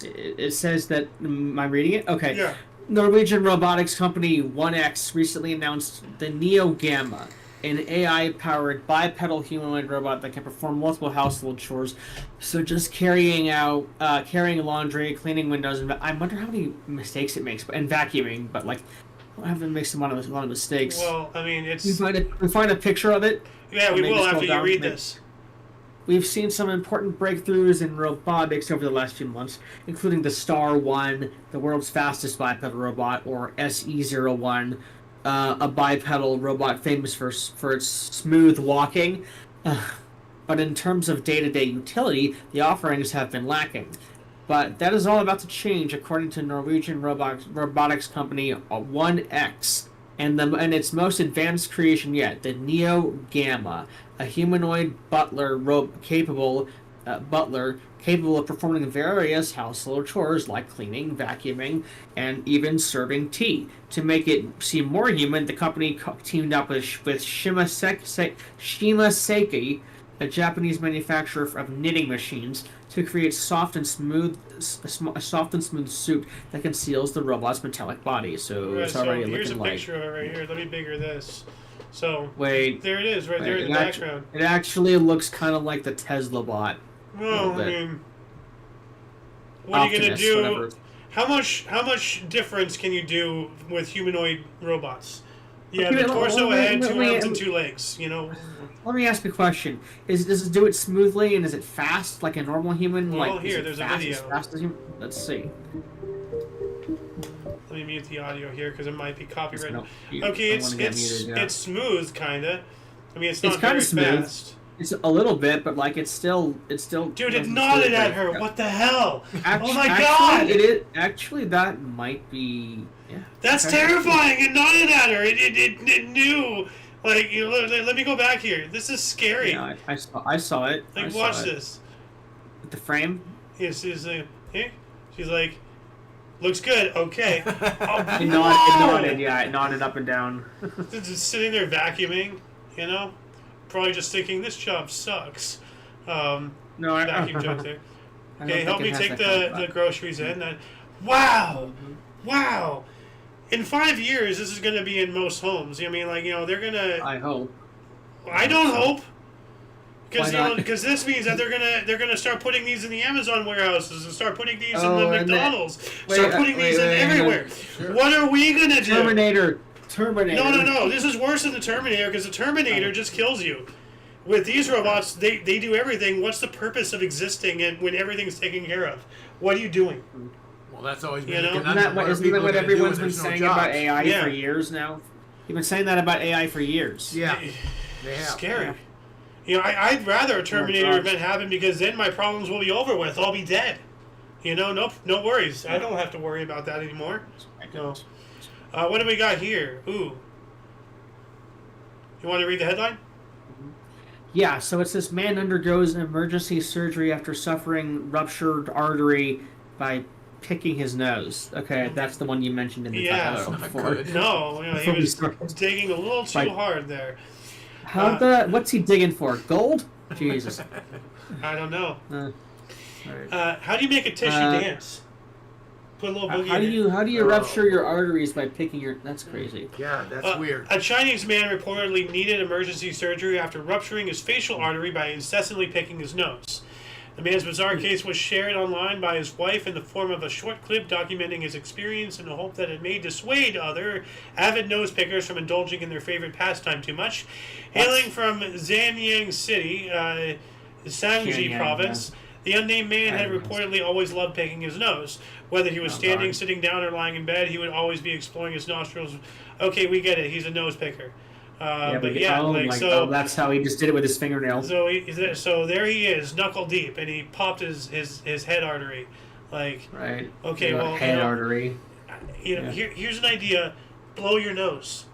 It says that. Am I reading it? Okay. Yeah. Norwegian robotics company 1X recently announced the Neo Gamma, an AI-powered bipedal humanoid robot that can perform multiple household chores. So just carrying laundry, cleaning windows, and I wonder how many mistakes it makes, and vacuuming. But like, I haven't made a lot of mistakes. Well, I mean, it's. We find a picture of it. Yeah, we will after you read this. We've seen some important breakthroughs in robotics over the last few months, including the Star 1, the world's fastest bipedal robot, or SE01, a bipedal robot famous for its smooth walking. But in terms of day-to-day utility, the offerings have been lacking. But that is all about to change, according to Norwegian robotics company 1X, and its most advanced creation yet, the Neo Gamma, a humanoid capable of performing various household chores like cleaning, vacuuming, and even serving tea. To make it seem more human, the company teamed up with Shimaseki, a Japanese manufacturer of knitting machines, to create a soft and smooth suit that conceals the robot's metallic body. So it's already here's looking a picture of it right here. Let me bigger this. So wait, there it is, right there in the background. It actually looks kind of like the Tesla bot. Well, I mean, what are you gonna do? Whatever. How much difference can you do with humanoid robots? Yeah, the torso, a head, 2 arms, and 2 legs. You know. Let me ask you a question: does it do it smoothly, and is it fast like a normal human? Well, here, there's a video. Let's see. Let me mute the audio here because it might be copyrighted. Okay, it's smooth, kinda. I mean, it's not very fast. It's a little bit, but like it's still. Dude, it nodded at her. What the hell? Oh my god! Actually, that might be. Yeah. That's terrifying. It nodded at her. It knew. Like, you know, let me go back here. This is scary. Yeah, I saw it. Like, watch this. With the frame. Yes, she's like, looks good. Okay. Oh, it nodded. Yeah, it nodded up and down. Just sitting there vacuuming, you know. Probably just thinking this job sucks. No, vacuum joke there. Okay, help me take the groceries in. Wow, wow. In 5 years, this is going to be in most homes. I mean, like, you know, they're going to. I hope. I don't hope. Because this means that they're gonna start putting these in the Amazon warehouses and start putting these in the McDonald's. Start putting these in everywhere. Sure. What are we gonna do? Terminator. No. This is worse than the Terminator because the Terminator just kills you. With these robots, they do everything. What's the purpose of existing and when everything's taken care of? What are you doing? Well, that's always been isn't that what everyone's been saying about AI for years now? You've been saying that about AI for years. Yeah. They have. Scary. Yeah. You know, I'd rather a Terminator event happen because then my problems will be over with. I'll be dead. You know, no worries. I don't have to worry about that anymore. No. What do we got here? Ooh. You want to read the headline? Yeah, so it says man undergoes emergency surgery after suffering ruptured artery by picking his nose. Okay, that's the one you mentioned in the title before. No, he was digging a little too hard there. What's he digging for? Gold? Jesus. I don't know. Right. How do you make a tissue dance? Put a little boogie how do you rupture your arteries by picking your? That's crazy. Yeah, that's weird. A Chinese man reportedly needed emergency surgery after rupturing his facial artery by incessantly picking his nose. The man's bizarre case was shared online by his wife in the form of a short clip documenting his experience in the hope that it may dissuade other avid nose pickers from indulging in their favorite pastime too much. Hailing from Zanyang City, Sangji province, the unnamed man had reportedly always loved picking his nose. Whether he was standing, sitting down, or lying in bed, he would always be exploring his nostrils. Okay, we get it. He's a nose picker. So that's how he just did it with his fingernail. So there he is, knuckle deep, and he popped his head artery, like right. Okay, well, head artery. Here's an idea: blow your nose.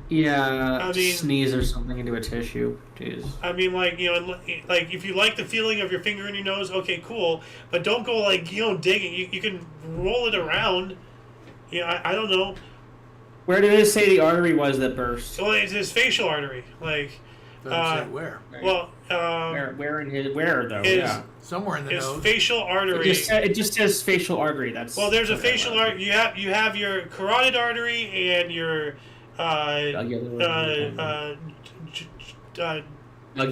Yeah. I mean, sneeze or something into a tissue. Jeez. I mean, like if you like the feeling of your finger in your nose, okay, cool, but don't go digging. You can roll it around. Yeah, I don't know. Where did it say the artery was that burst? Well, it's his facial artery. Like, where? Well, where though? Somewhere in the nose. His facial artery. It just says facial artery. That's. Well, there's a facial artery. You have your carotid artery and your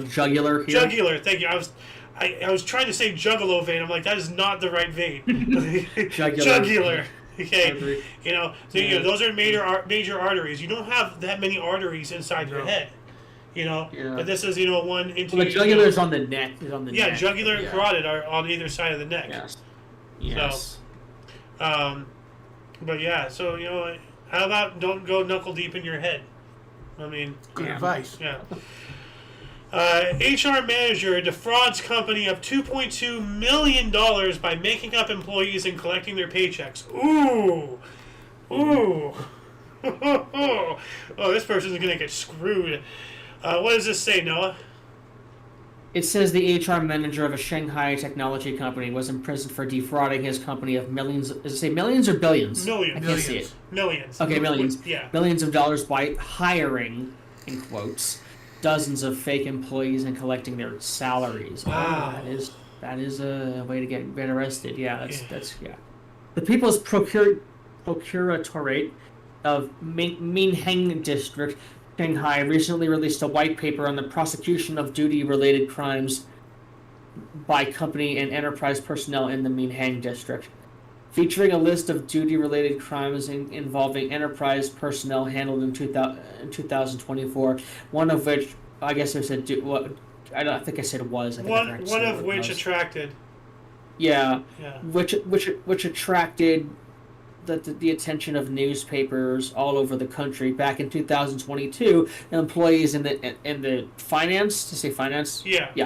jugular. Here? Jugular. Thank you. I was trying to say juggalo vein. I'm like, that is not the right vein. Jugular. Okay, those are major arteries. You don't have that many arteries inside your head, But this is one into. Well, the jugular is on the neck. Yeah, jugular and carotid are on either side of the neck. Yes. So, but yeah, so how about don't go knuckle deep in your head? I mean, good advice. Yeah. HR manager defrauds company of $2.2 million by making up employees and collecting their paychecks. Ooh. Ooh. Oh, this person's going to get screwed. What does this say, Noah? It says the HR manager of a Shanghai technology company was imprisoned for defrauding his company of millions. Does it say millions or billions? Millions. I can't see it. Millions. Okay, millions. Yeah. Millions of dollars by hiring, in quotes, dozens of fake employees and collecting their salaries. Wow. That is a way to get arrested. Yeah, that's. The People's Procuratorate of Minheng District, Shanghai, recently released a white paper on the prosecution of duty-related crimes by company and enterprise personnel in the Minheng District, featuring a list of duty-related crimes involving enterprise personnel handled in 2024. One of which, I guess I said, I think I said was. I think one of which attracted. Yeah. Which attracted the attention of newspapers all over the country back in 2022. Employees in the finance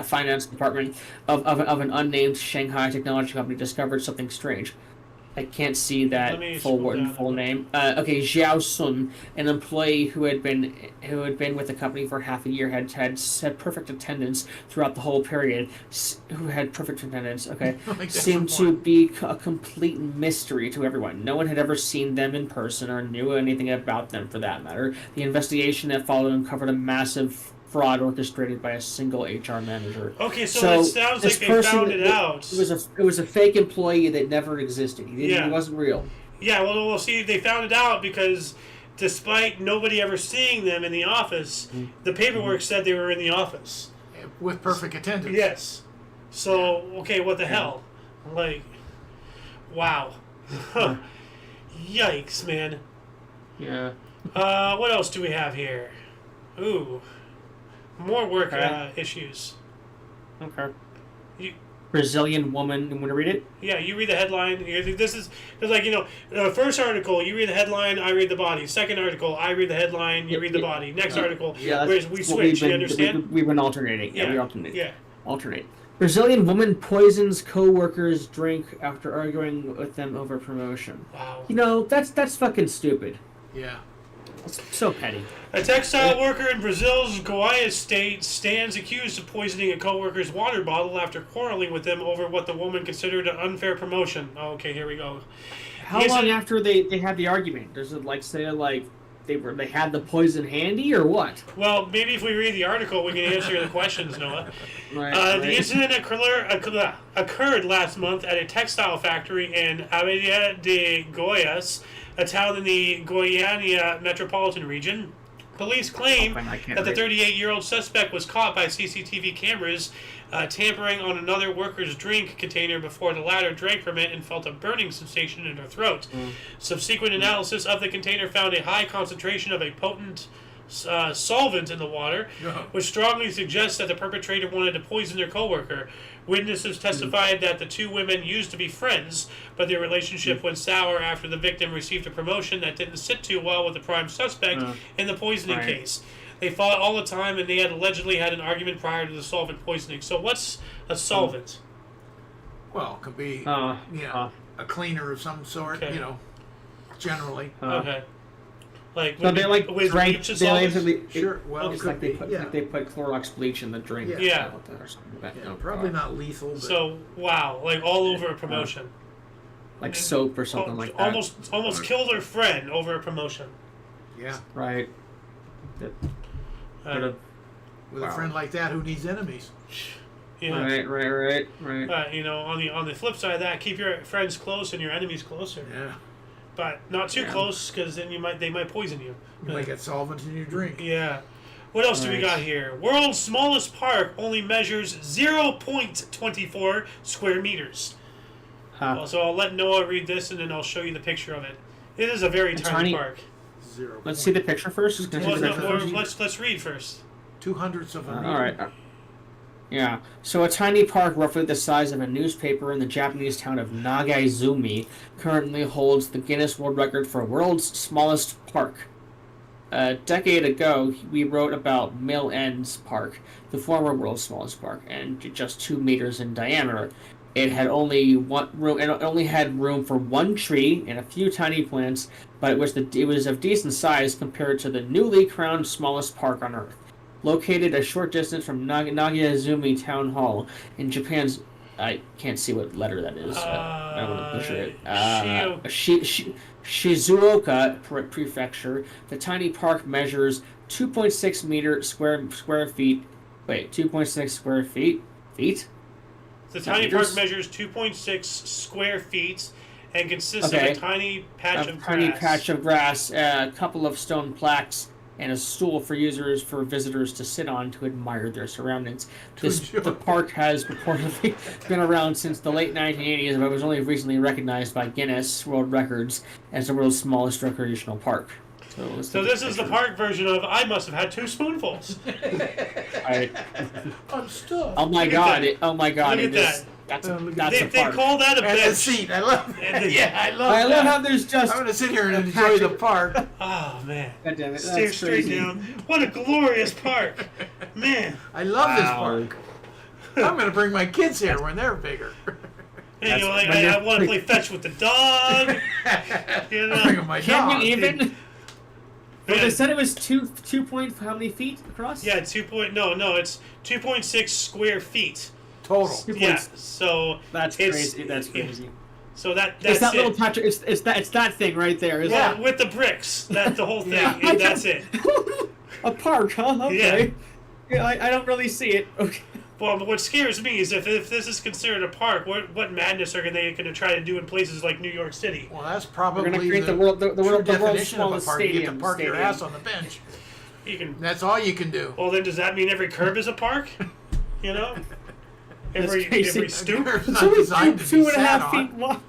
finance department of an unnamed Shanghai technology company discovered something strange. I can't see that full name. Okay, Xiao Sun, an employee who had been with the company for half a year, had perfect attendance throughout the whole period. Seemed to be a complete mystery to everyone. No one had ever seen them in person or knew anything about them, for that matter. The investigation that followed uncovered a massive fraud orchestrated by a single HR manager. Okay, so it sounds like they found it out. It was a fake employee that never existed. He wasn't real. Yeah, well, we'll see. They found it out because despite nobody ever seeing them in the office, the paperwork said they were in the office. With perfect attendance. Yes. So, okay, what the hell? Like, wow. Yikes, man. Yeah. What else do we have here? Ooh. More work issues. Okay. Brazilian woman. You want to read it? Yeah, you read the headline. This is like, first article, you read the headline, I read the body. Second article, I read the headline, you read the body. Next article, we switch. You understand? We've been alternating. Yeah, we alternate. Yeah. Alternate. Brazilian woman poisons co-workers' drink after arguing with them over promotion. Wow. That's fucking stupid. Yeah. It's so petty. A textile worker in Brazil's Goiás state stands accused of poisoning a co-worker's water bottle after quarreling with them over what the woman considered an unfair promotion. Oh, okay, here we go. How long after they had the argument? Does it say they had the poison handy or what? Well, maybe if we read the article, we can answer the questions, Noah. Right. The incident occurred last month at a textile factory in Aveia de Goiás, a town in the Goiânia metropolitan region. Police claim that the 38-year-old suspect was caught by CCTV cameras tampering on another worker's drink container before the latter drank from it and felt a burning sensation in her throat. Subsequent analysis of the container found a high concentration of a potent solvent in the water, which strongly suggests that the perpetrator wanted to poison their coworker. Witnesses testified that the two women used to be friends, but their relationship went sour after the victim received a promotion that didn't sit too well with the prime suspect in the poisoning case. They fought all the time, and they had allegedly had an argument prior to the solvent poisoning. So what's a solvent? Well, it could be a cleaner of some sort, generally. Okay. Like, so they drank. Sure. Well, it's like they put Clorox bleach in the drink. Yeah. Or something like that. Probably not lethal. But so wow, like all over a promotion. Like soap or something like that. Almost killed her friend over a promotion. Yeah. Right. With a friend like that, who needs enemies? Yeah. Right. On the flip side of that, keep your friends close and your enemies closer. Yeah. But not too close, because then they might poison you. You might get solvent in your drink. Yeah. What else do we got here? World's smallest park only measures 0.24 square meters. So I'll let Noah read this, and then I'll show you the picture of it. It is a very tiny park. Let's see the picture first. Let's read first. 0.02 of a meter. All right. Yeah, so a tiny park roughly the size of a newspaper in the Japanese town of Nagaizumi currently holds the Guinness World Record for world's smallest park. A decade ago, we wrote about Mill End's Park, the former world's smallest park, and just 2 meters in diameter. It had only one room. It only had room for one tree and a few tiny plants, but it was of decent size compared to the newly crowned smallest park on Earth. Located a short distance from Nagaizumi Town Hall in Japan's, I can't see what letter that is. I don't want to butcher it. Shizuoka Prefecture. The tiny park measures 2.6 square feet. Wait, 2.6 square feet? Feet? The tiny park measures 2.6 square feet and consists of a tiny patch of grass. A couple of stone plaques, and a stool for visitors to sit on to admire their surroundings. The park has reportedly been around since the late 1980s, but was only recently recognized by Guinness World Records as the world's smallest recreational park. So this is the park version of I must have had 2 spoonfuls. I'm stuck. Oh my god! Look at that. That's a park. They call that a bench. And a seat. I love it. Yeah, I love how there's just. I'm gonna sit here and enjoy the park. Oh man! God damn it! Stare straight down. What a glorious park, man! I love this park. I'm gonna bring my kids here when they're bigger. And you're like, I want to play fetch with the dog. You know? Bring my dog. Can you even? Well, they said it was 2 point how many feet across? Yeah, it's 2.6 square feet total. Yeah, so that's crazy. That's crazy. So that's it's that little patch. It's that thing right there. Yeah, with the bricks. That's the whole thing. Yeah. That's it. A park, huh? Okay. Yeah, I don't really see it. Okay. Well, but what scares me is if this is considered a park, what madness are they going to try to do in places like New York City? Well, that's probably going to create the world's smallest stadium. You get to park your ass on the bench. That's all you can do. Well, then does that mean every curb is a park? You know, every stoop. It's not designed to be 2.5 feet long.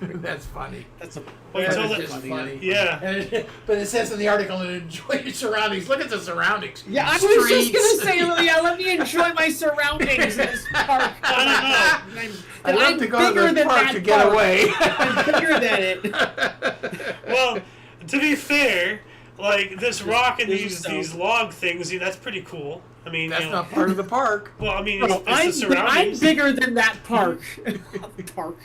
That's funny. That's a funny. Yeah. But it says in the article, enjoy your surroundings. Look at the surroundings. Yeah, I was just gonna say, let me enjoy my surroundings in this park. I don't know. I love to go to the park to get away. I'm bigger than it. Well, to be fair, like this rock and these log things, that's pretty cool. I mean, that's not part of the park. Well, I mean, it's the surroundings. I'm bigger than that park. Park.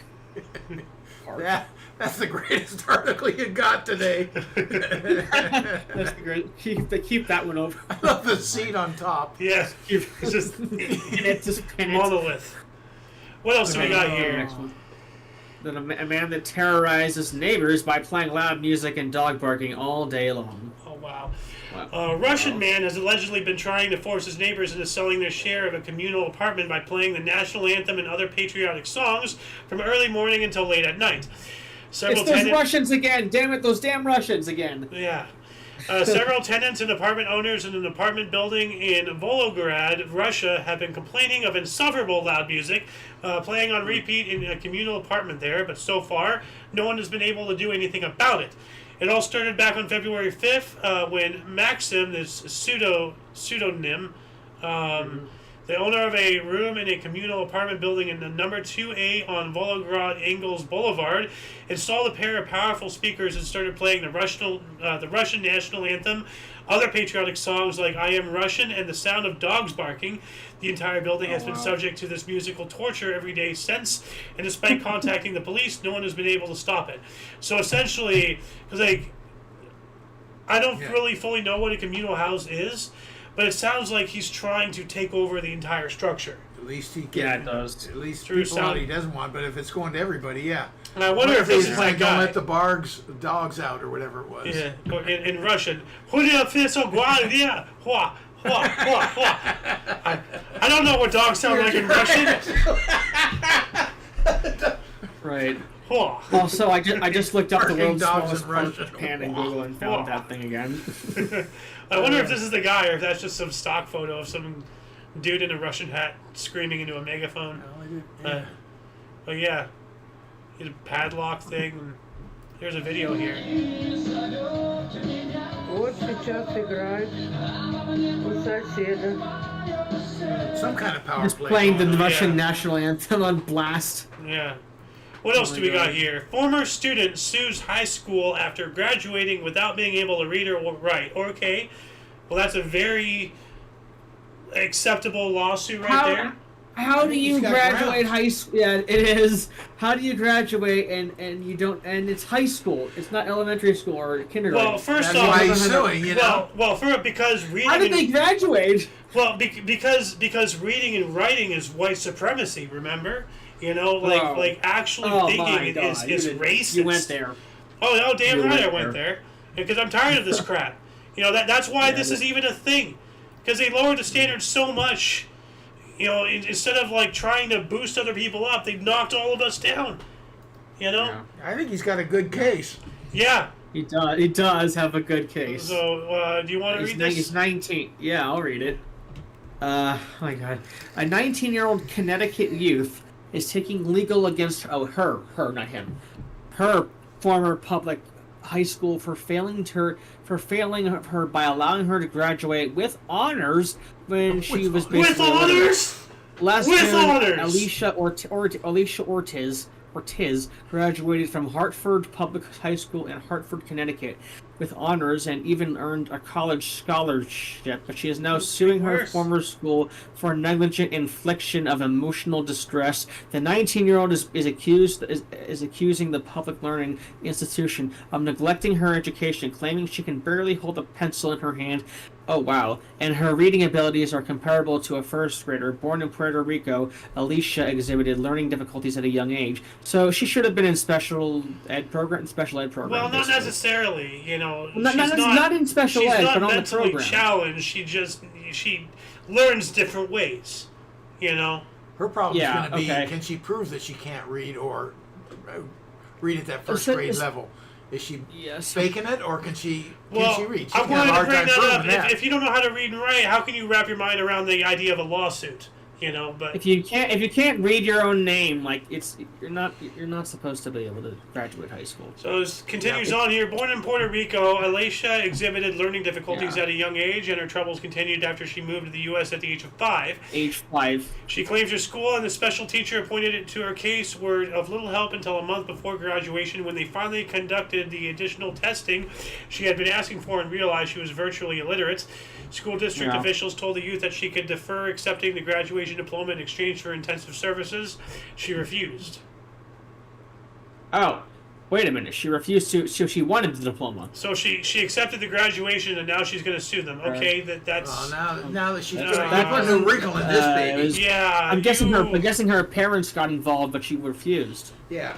Yeah, that's the greatest article you got today. That's great. Keep that one over. I love the seat on top. Yeah, it's just monolith. What else do we got here? Next one. Then a man that terrorizes neighbors by playing loud music and dog barking all day long. Oh wow. A Russian man has allegedly been trying to force his neighbors into selling their share of a communal apartment by playing the national anthem and other patriotic songs from early morning until late at night. It's those Russians again! Damn it, those damn Russians again! Yeah. Several tenants and apartment owners in an apartment building in Volgograd, Russia, have been complaining of insufferable loud music playing on repeat in a communal apartment there, but so far, no one has been able to do anything about it. It all started back on February 5th when Maxim, this pseudonym, the owner of a room in a communal apartment building in the number 2A on Volgograd Engels Boulevard, installed a pair of powerful speakers and started playing the Russian national anthem, other patriotic songs like I Am Russian, and the sound of dogs barking. The entire building has been subject to this musical torture every day since, and despite contacting the police, no one has been able to stop it. So essentially, because I don't really fully know what a communal house is, but it sounds like he's trying to take over the entire structure. At least he can. Yeah, it does. At least people out he doesn't want, but if it's going to everybody, yeah. And I wonder if this is like don't let the dogs out or whatever it was. Yeah, in Russian. I don't know what dogs sound like in Russian. Right. Also, I just looked up the world's smallest park in Japan in Google and found that thing again. I wonder if this is the guy or if that's just some stock photo of some dude in a Russian hat screaming into a megaphone. But yeah, he's a padlock thing. And here's a video here. Some kind of power He's play. Playing the Russian national anthem on blast. Yeah. What else do we got here? Former student sues high school after graduating without being able to read or write. Okay. Well, that's a very acceptable lawsuit there. How do you graduate high school? Yeah, it is. How do you graduate and you don't? And it's high school. It's not elementary school or kindergarten. Well, first That's off, why he's suing, you know. Because reading. How did they graduate? Well, because reading and writing is white supremacy. Remember, like actually thinking is racist. You went there. Oh, damn right, I went there. Because I'm tired of this crap. That's why this is even a thing. Because they lowered the standards so much. Instead of like trying to boost other people up, they knocked all of us down. I think he's got a good case. Yeah. He does. He does have a good case. So, do you want to read this? He's 19. Yeah, I'll read it. Oh my God. A 19-year-old Connecticut youth is taking legal against her, not him. Her former public high school for failing her by allowing her to graduate with honors when she was basically with honors. Last with June, honors. Alicia Ortiz graduated from Hartford Public High School in Hartford, Connecticut, with honors and even earned a college scholarship. But she is now suing her former school for negligent infliction of emotional distress. The 19-year-old is accusing the public learning institution of neglecting her education, claiming she can barely hold a pencil in her hand. Oh, wow. And her reading abilities are comparable to a first grader. Born in Puerto Rico, Alicia exhibited learning difficulties at a young age. So she should have been in special ed program. Well, not necessarily, Not in special ed, but on the program. She's not mentally challenged. She learns different ways, Her problem is going to be, can she prove that she can't read or read at that first grade level? Is she faking it, or can she read? I wanted to bring that up. If you don't know how to read and write, how can you wrap your mind around the idea of a lawsuit? But if you can't read your own name, like you're not supposed to be able to graduate high school. So it continues on here. Born in Puerto Rico, Alicia exhibited learning difficulties at a young age, and her troubles continued after she moved to the U.S. at the age of 5. Age 5. She claims her school and the special teacher appointed to her case were of little help until a month before graduation, when they finally conducted the additional testing she had been asking for and realized she was virtually illiterate. School district officials told the youth that she could defer accepting the graduation diploma in exchange for intensive services. She refused. Oh, wait a minute. She refused to. So she wanted the diploma. So she accepted the graduation, and now she's going to sue them. Okay, that's. Oh, now that she's putting a wrinkle in this baby. I'm guessing her parents got involved, but she refused. Yeah.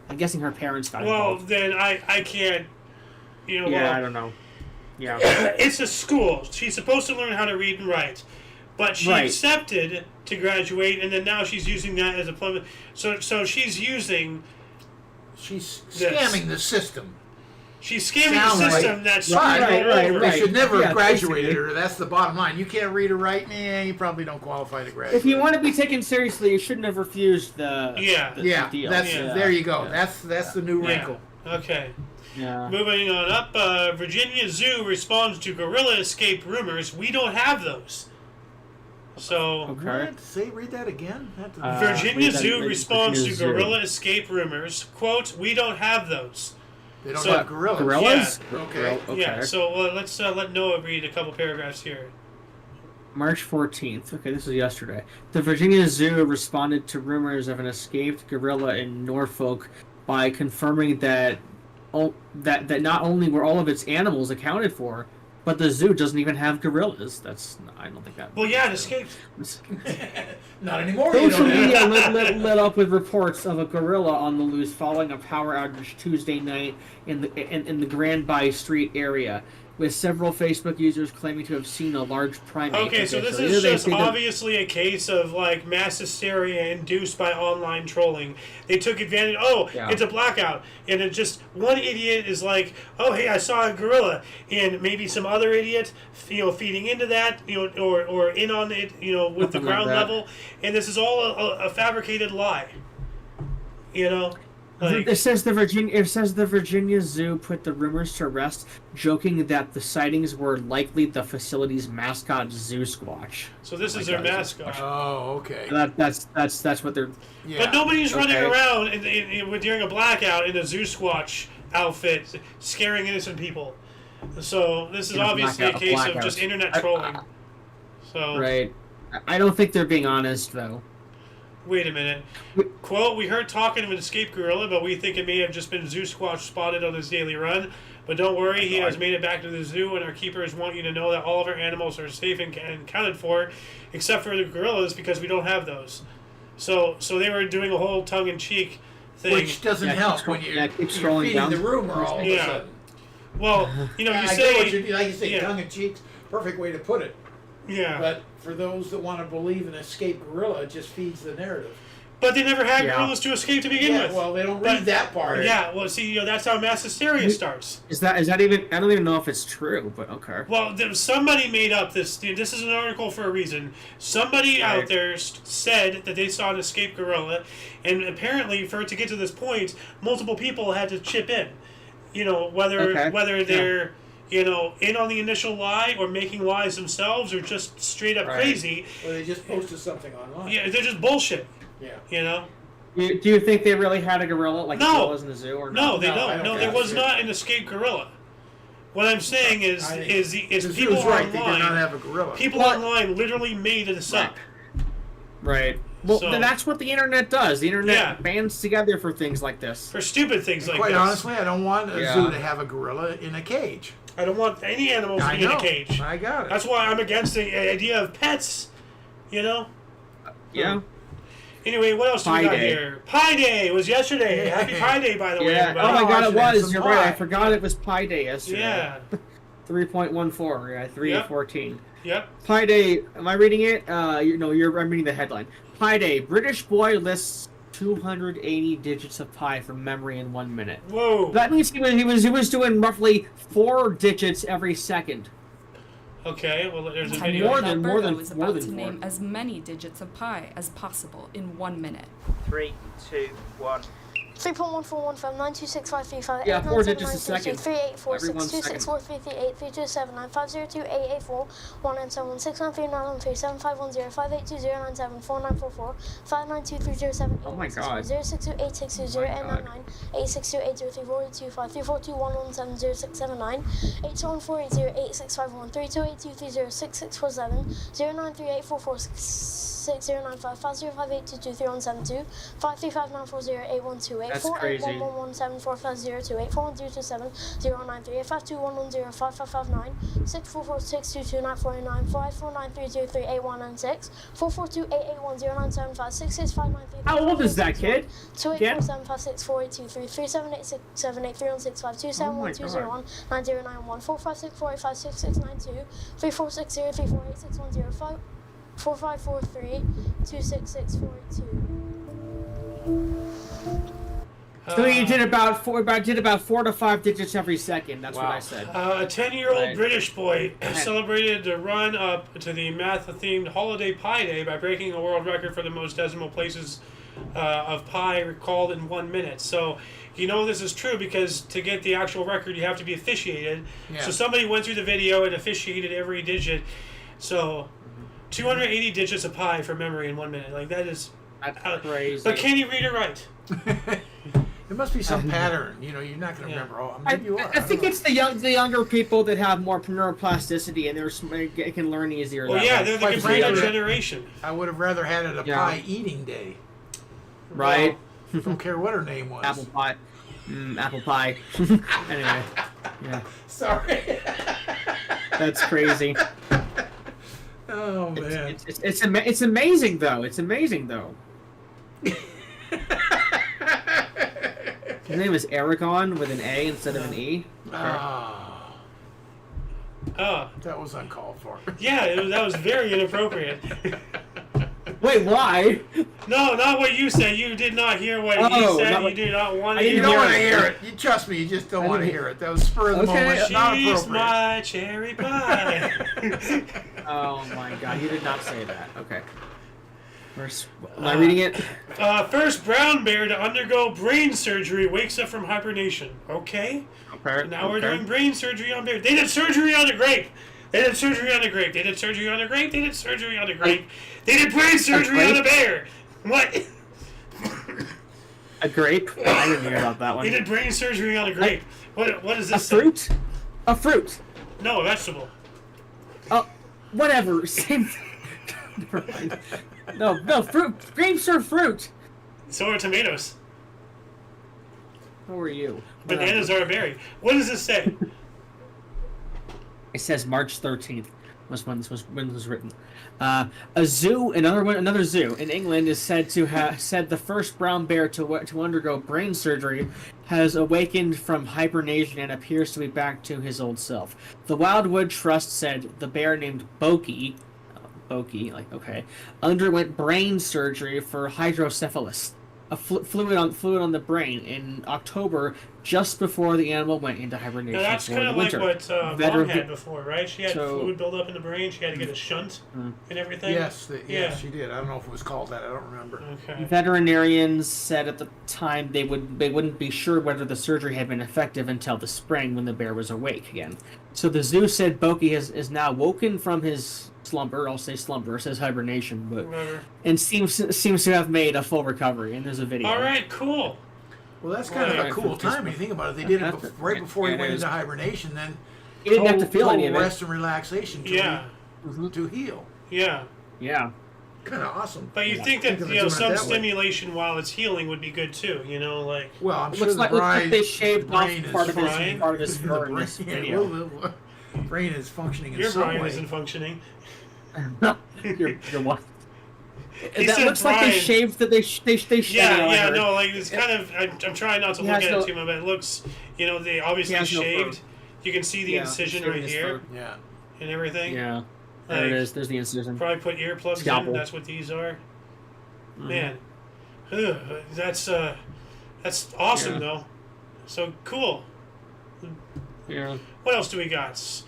I'm guessing her parents got involved. Well, then I can't. I don't know. Yeah. It's a school. She's supposed to learn how to read and write. But she accepted to graduate, and then now she's using that as a plummet. So she's using. She's scamming the system. She's scamming the system. That's right. They should never have graduated her. That's the bottom line. You can't read or write, you probably don't qualify to graduate. If you want to be taken seriously, you shouldn't have refused the deal. There you go. That's the new wrinkle. Okay. Yeah. Moving on up, Virginia Zoo responds to gorilla escape rumors. We don't have those. So, read that again. Virginia Zoo responds to gorilla escape rumors. Quote, "We don't have those." They don't have gorillas. Gorillas? Yeah. Okay. Yeah. So let's let Noah read a couple paragraphs here. March 14th. Okay, this is yesterday. The Virginia Zoo responded to rumors of an escaped gorilla in Norfolk by confirming that not only were all of its animals accounted for, but the zoo doesn't even have gorillas. I don't think that. Well, yeah, it escaped. Not anymore. Social media lit up with reports of a gorilla on the loose following a power outage Tuesday night in the Grand By Street area, with several Facebook users claiming to have seen a large primate. Okay, so this is just obviously a case of like mass hysteria induced by online trolling. They took advantage. It's a blackout, and it just one idiot is like, "Oh, hey, I saw a gorilla," and maybe some other idiot, feeding into that, or in on it, with the ground level, and this is all a fabricated lie. Like, it says the Virginia Zoo put the rumors to rest, joking that the sightings were likely the facility's mascot, Zoo Squatch. So this is their mascot. Oh, okay. That's what they're. Yeah. But nobody's running around during a blackout in a Zoo Squatch outfit, scaring innocent people. So this is obviously a case of just internet trolling. So right. I don't think they're being honest though. Wait a minute. Quote, we heard talking of an escaped gorilla, but we think it may have just been Zoo Squatch spotted on his daily run. But don't worry, he has made it back to the zoo, and our keepers want you to know that all of our animals are safe and accounted for, except for the gorillas, because we don't have those. So they were doing a whole tongue-in-cheek thing. Which doesn't help when you're feeding down the rumor all of a sudden. Well, you like you say, tongue-in-cheek, perfect way to put it. Yeah. But for those that want to believe an escaped gorilla, it just feeds the narrative. But they never had gorillas to escape to begin with. Well, they don't read that part. Yeah, well, see, that's how mass hysteria starts. Is that even? I don't even know if it's true, but okay. Well, somebody made up this. This is an article for a reason. Somebody out there said that they saw an escaped gorilla, and apparently, for it to get to this point, multiple people had to chip in. You know, whether they're in on the initial lie or making lies themselves or just straight up crazy. Or they just posted something online. Yeah, they're just bullshit. Yeah. You know? Do you think they really had a gorilla, like gorillas in the zoo? Or no, they don't. No, there was not an escaped gorilla. What I'm saying is people right. online. They did not have a gorilla. People online literally made this up. Right. Well, that's what the internet does. The internet bands together for things like this. For stupid things like this. Quite honestly, I don't want a zoo to have a gorilla in a cage. I don't want any animals to be in a cage. I got it. That's why I'm against the idea of pets. You know? Yeah. Anyway, what else do we got here? Pi Day was yesterday. Happy Pi Day, by the way, everybody. Oh my God, it was. You're right. I forgot it was Pi Day yesterday. Yeah. 3.14. Yeah, 3.14. Yep. Pi Day. Am I reading it? I'm reading the headline. Pi Day. British boy lists 280 digits of pi from memory in 1 minute. Whoa. That means he was doing roughly 4 digits every second. Okay, well, there's a video. More than name as many digits of pi as possible in 1 minute. 3, 2, 1. 3.14159265358. Yeah, 4 digits a second. 3.1415926535832795028209749445820974944 Oh my God. 0628620899 862803425 3421170679814808651 328230667 0938446095 5058223172 535940812 That's crazy. 48111745028 41227 093 521105559 644622949 5493238196 442881097 66593. How old is that kid? 2847564823 37867831652 271201901 9091 45648566692 3460 4543 26642. So you did about 4 to 5 digits every second. That's what I said. A 10-year-old British boy celebrated the run up to the math-themed holiday Pi Day by breaking a world record for the most decimal places of pi recalled in 1 minute. So you know this is true because to get the actual record, you have to be officiated. Yeah. So somebody went through the video and officiated every digit. So 280 digits of pi from memory in 1 minute. Like that's crazy. But can you read or write? There must be some pattern. You know, you're not going to remember all. Maybe you are. I think it's the younger people that have more neuroplasticity and they can learn easier. Well, yeah, they're the computer generation. I would have rather had it a pie eating day. Right. Well, don't care what her name was. Apple pie. Apple pie. Anyway. Yeah. Sorry. That's crazy. Oh man. It's amazing though. It's amazing though. His name is Aragon with an A instead of an E. Oh. That was uncalled for. Yeah, that was very inappropriate. Wait, why? No, not what you said. You did not hear what he said. You did not want to hear it. You don't want to hear it. You trust me. You just don't want to hear it. That was spur of the moment. She's Not appropriate. my cherry pie. Oh my God! You did not say that. Okay. Am I reading it? First brown bear to undergo brain surgery wakes up from hibernation. Okay. Now we're doing brain surgery on bear. They did surgery on a grape. They did surgery on a grape. They did surgery on a grape. They did surgery on a grape. They did brain surgery on a bear. What? A grape? I didn't hear about that one. They did brain surgery on a grape. What is this? A fruit? A fruit. No, a vegetable. Oh, whatever. Same. Never mind. No, fruit. Grapes are fruit. So are tomatoes. Who are you? Bananas are a berry. What does this say? It says March 13th was when this was written. A zoo, another zoo in England is said to have said the first brown bear to undergo brain surgery has awakened from hibernation and appears to be back to his old self. The Wildwood Trust said the bear named Boki, underwent brain surgery for hydrocephalus, a fluid on the brain in October, just before the animal went into hibernation. Now that's kind of like what Mom had before, right? She had fluid build up in the brain. She had to get a shunt and everything. Yes, she did. I don't know if it was called that. I don't remember. Okay. Veterinarians said at the time they wouldn't be sure whether the surgery had been effective until the spring when the bear was awake again. So the zoo said Boki is now woken from his slumber. I'll say slumber. It says hibernation, but and seems to have made a full recovery. And there's a video. All right, cool. Well, that's kind of a cool time when you think about it. They did it right before he went into hibernation. Then he didn't have to feel any of it. Rest and relaxation to heal. Yeah. Yeah. Kind of awesome. But you think that some stimulation while it's healing would be good too. Like. Well, I'm sure looks like they shaved off part of his fur in this video. Brain is functioning in your some brain way. isn't functioning. Your what? That looks like they shaved that they shaved. Yeah, no, like it's kind of. I'm trying not to look at it too much, but it looks. They obviously shaved. You can see the incision right here. Yeah. And everything. Yeah. There it is. There's the incision. Probably put earplugs in. That's what these are. Man, that's awesome though. So cool. Yeah. What else do we got? TSA.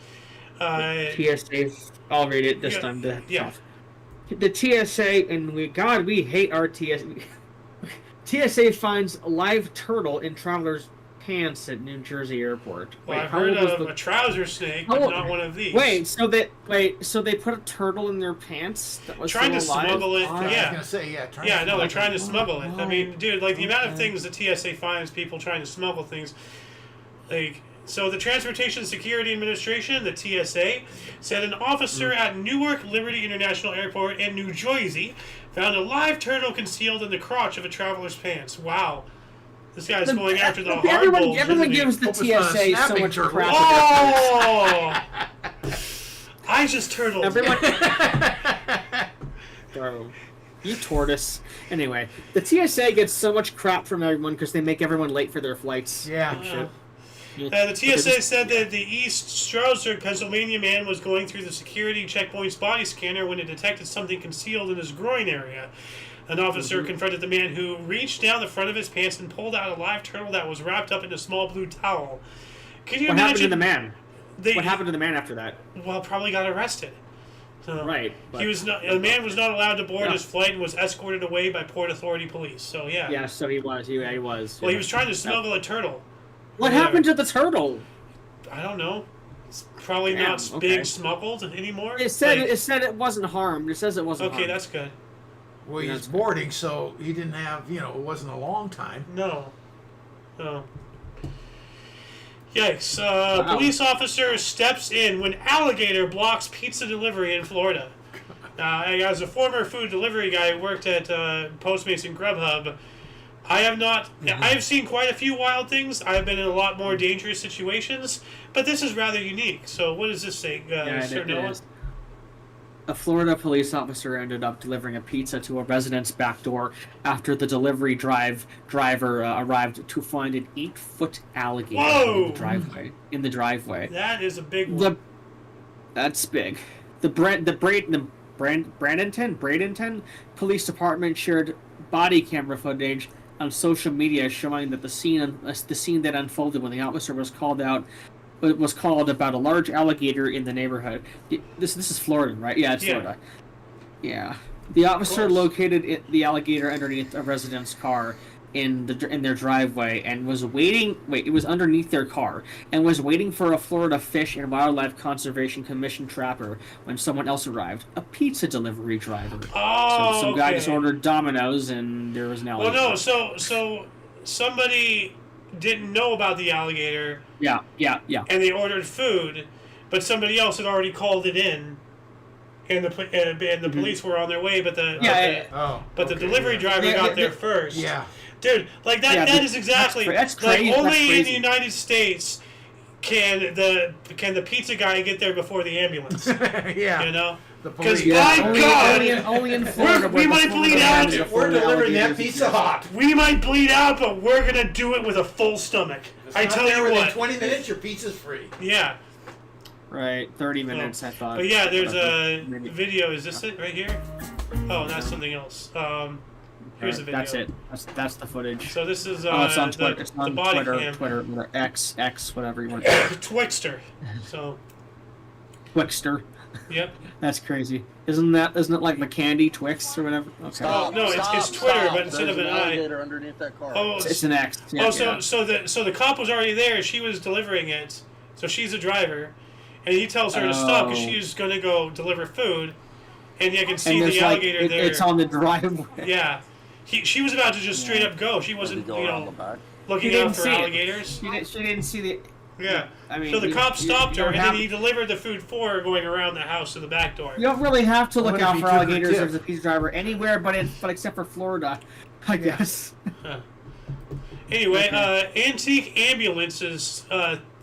I'll read it this time. The TSA, and we hate our TSA. TSA finds live turtle in traveler's pants at New Jersey airport. Well, I've heard of a trouser snake, but not one of these. So they put a turtle in their pants that was trying to alive? smuggle it. I was gonna say, they're trying to smuggle it. I mean, dude, like the amount of things the TSA finds people trying to smuggle things, like. So the Transportation Security Administration, the TSA, said an officer at Newark Liberty International Airport in New Jersey found a live turtle concealed in the crotch of a traveler's pants. Wow. This guy's going after the hardballs. Everyone gives the TSA so much crap. Oh! I just turtled. Everyone... Bro. You tortoise. Anyway, the TSA gets so much crap from everyone because they make everyone late for their flights. Yeah. The TSA said that the East Stroudsburg, Pennsylvania man was going through the security checkpoint's body scanner when it detected something concealed in his groin area. An officer confronted the man who reached down the front of his pants and pulled out a live turtle that was wrapped up in a small blue towel. Can you imagine? What happened to the man? What happened to the man after that? Well, probably got arrested. So right. The man was not allowed to board his flight and was escorted away by Port Authority police. So yeah. Yeah. So he was. He was. Well, he was trying to smuggle a turtle. What happened to the turtle? I don't know. It's probably not being smuggled anymore. It said it wasn't harmed. It says it wasn't harmed. Okay, that's good. Well, he's boarding, so he didn't have, it wasn't a long time. No. Yikes. Police officer steps in when alligator blocks pizza delivery in Florida. As a former food delivery guy who worked at Postmates and Grubhub, I have not. I have seen quite a few wild things. I have been in a lot more dangerous situations, but this is rather unique. So, what does this say, Sir Noah? A Florida police officer ended up delivering a pizza to a resident's back door after the delivery driver arrived to find an 8-foot alligator in the driveway. That is a big one. That's big. The Bradenton Police Department shared body camera footage on social media showing that the scene that unfolded when the officer was called about a large alligator in the neighborhood. This is Florida, right? Yeah, it's Florida. Yeah. The officer located the alligator underneath a resident's car in their driveway and was waiting. It was underneath their car and was waiting for a Florida Fish and Wildlife Conservation Commission trapper when someone else arrived, a pizza delivery driver. Oh, so some guy just ordered Domino's and there was an alligator. Well, no, so somebody didn't know about the alligator. Yeah. And they ordered food, but somebody else had already called it in. And the police were on their way, but the delivery driver got there first. Yeah. Dude, like that is exactly that's crazy. Like only in the United States can the pizza guy get there before the ambulance. Yeah. You know? Because only in Florida. We might bleed out. We're delivering that pizza hot. We might bleed out, but we're gonna do it with a full stomach. I tell you what. In 20 minutes, your pizza's free. Yeah. Right, 30 minutes, I thought. But yeah, there's a video. Is this it right here? Oh, that's something else. Here's the video. That's it. That's the footage. So this is it's on Twitter. It's on the body Twitter, X, whatever you want. Twixter. So. Twixter. Yep. That's crazy. Isn't it like the candy Twix or whatever? Okay. Stop, it's Twitter, but instead of an I. Underneath that car. Oh, it's an X. Yeah, so the cop was already there. She was delivering it, so she's a driver. And he tells her to stop because she's going to go deliver food. And you can see the alligator there. It's on the driveway. Yeah. She was about to just straight up go. She wasn't, looking out for alligators. She didn't see the... Yeah. I mean, so the cop stopped her, and then he delivered the food for her going around the house to the back door. You don't really have to look out for alligators as a pizza driver anywhere but except for Florida, I guess. Huh. Anyway, antique ambulances...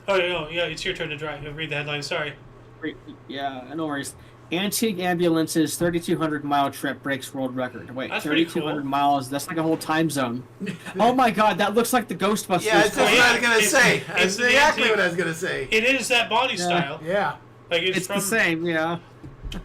Oh, no, yeah, it's your turn to read the headline, sorry. Yeah, no worries. Antique ambulances 3,200-mile trip breaks world record. Wait, 3,200 cool. miles, that's like a whole time zone. Oh my god, that looks like the Ghostbusters. Yeah, that's what I was going to say. That's exactly what I was going to say. It is that body style. Yeah. Like it's the same, yeah.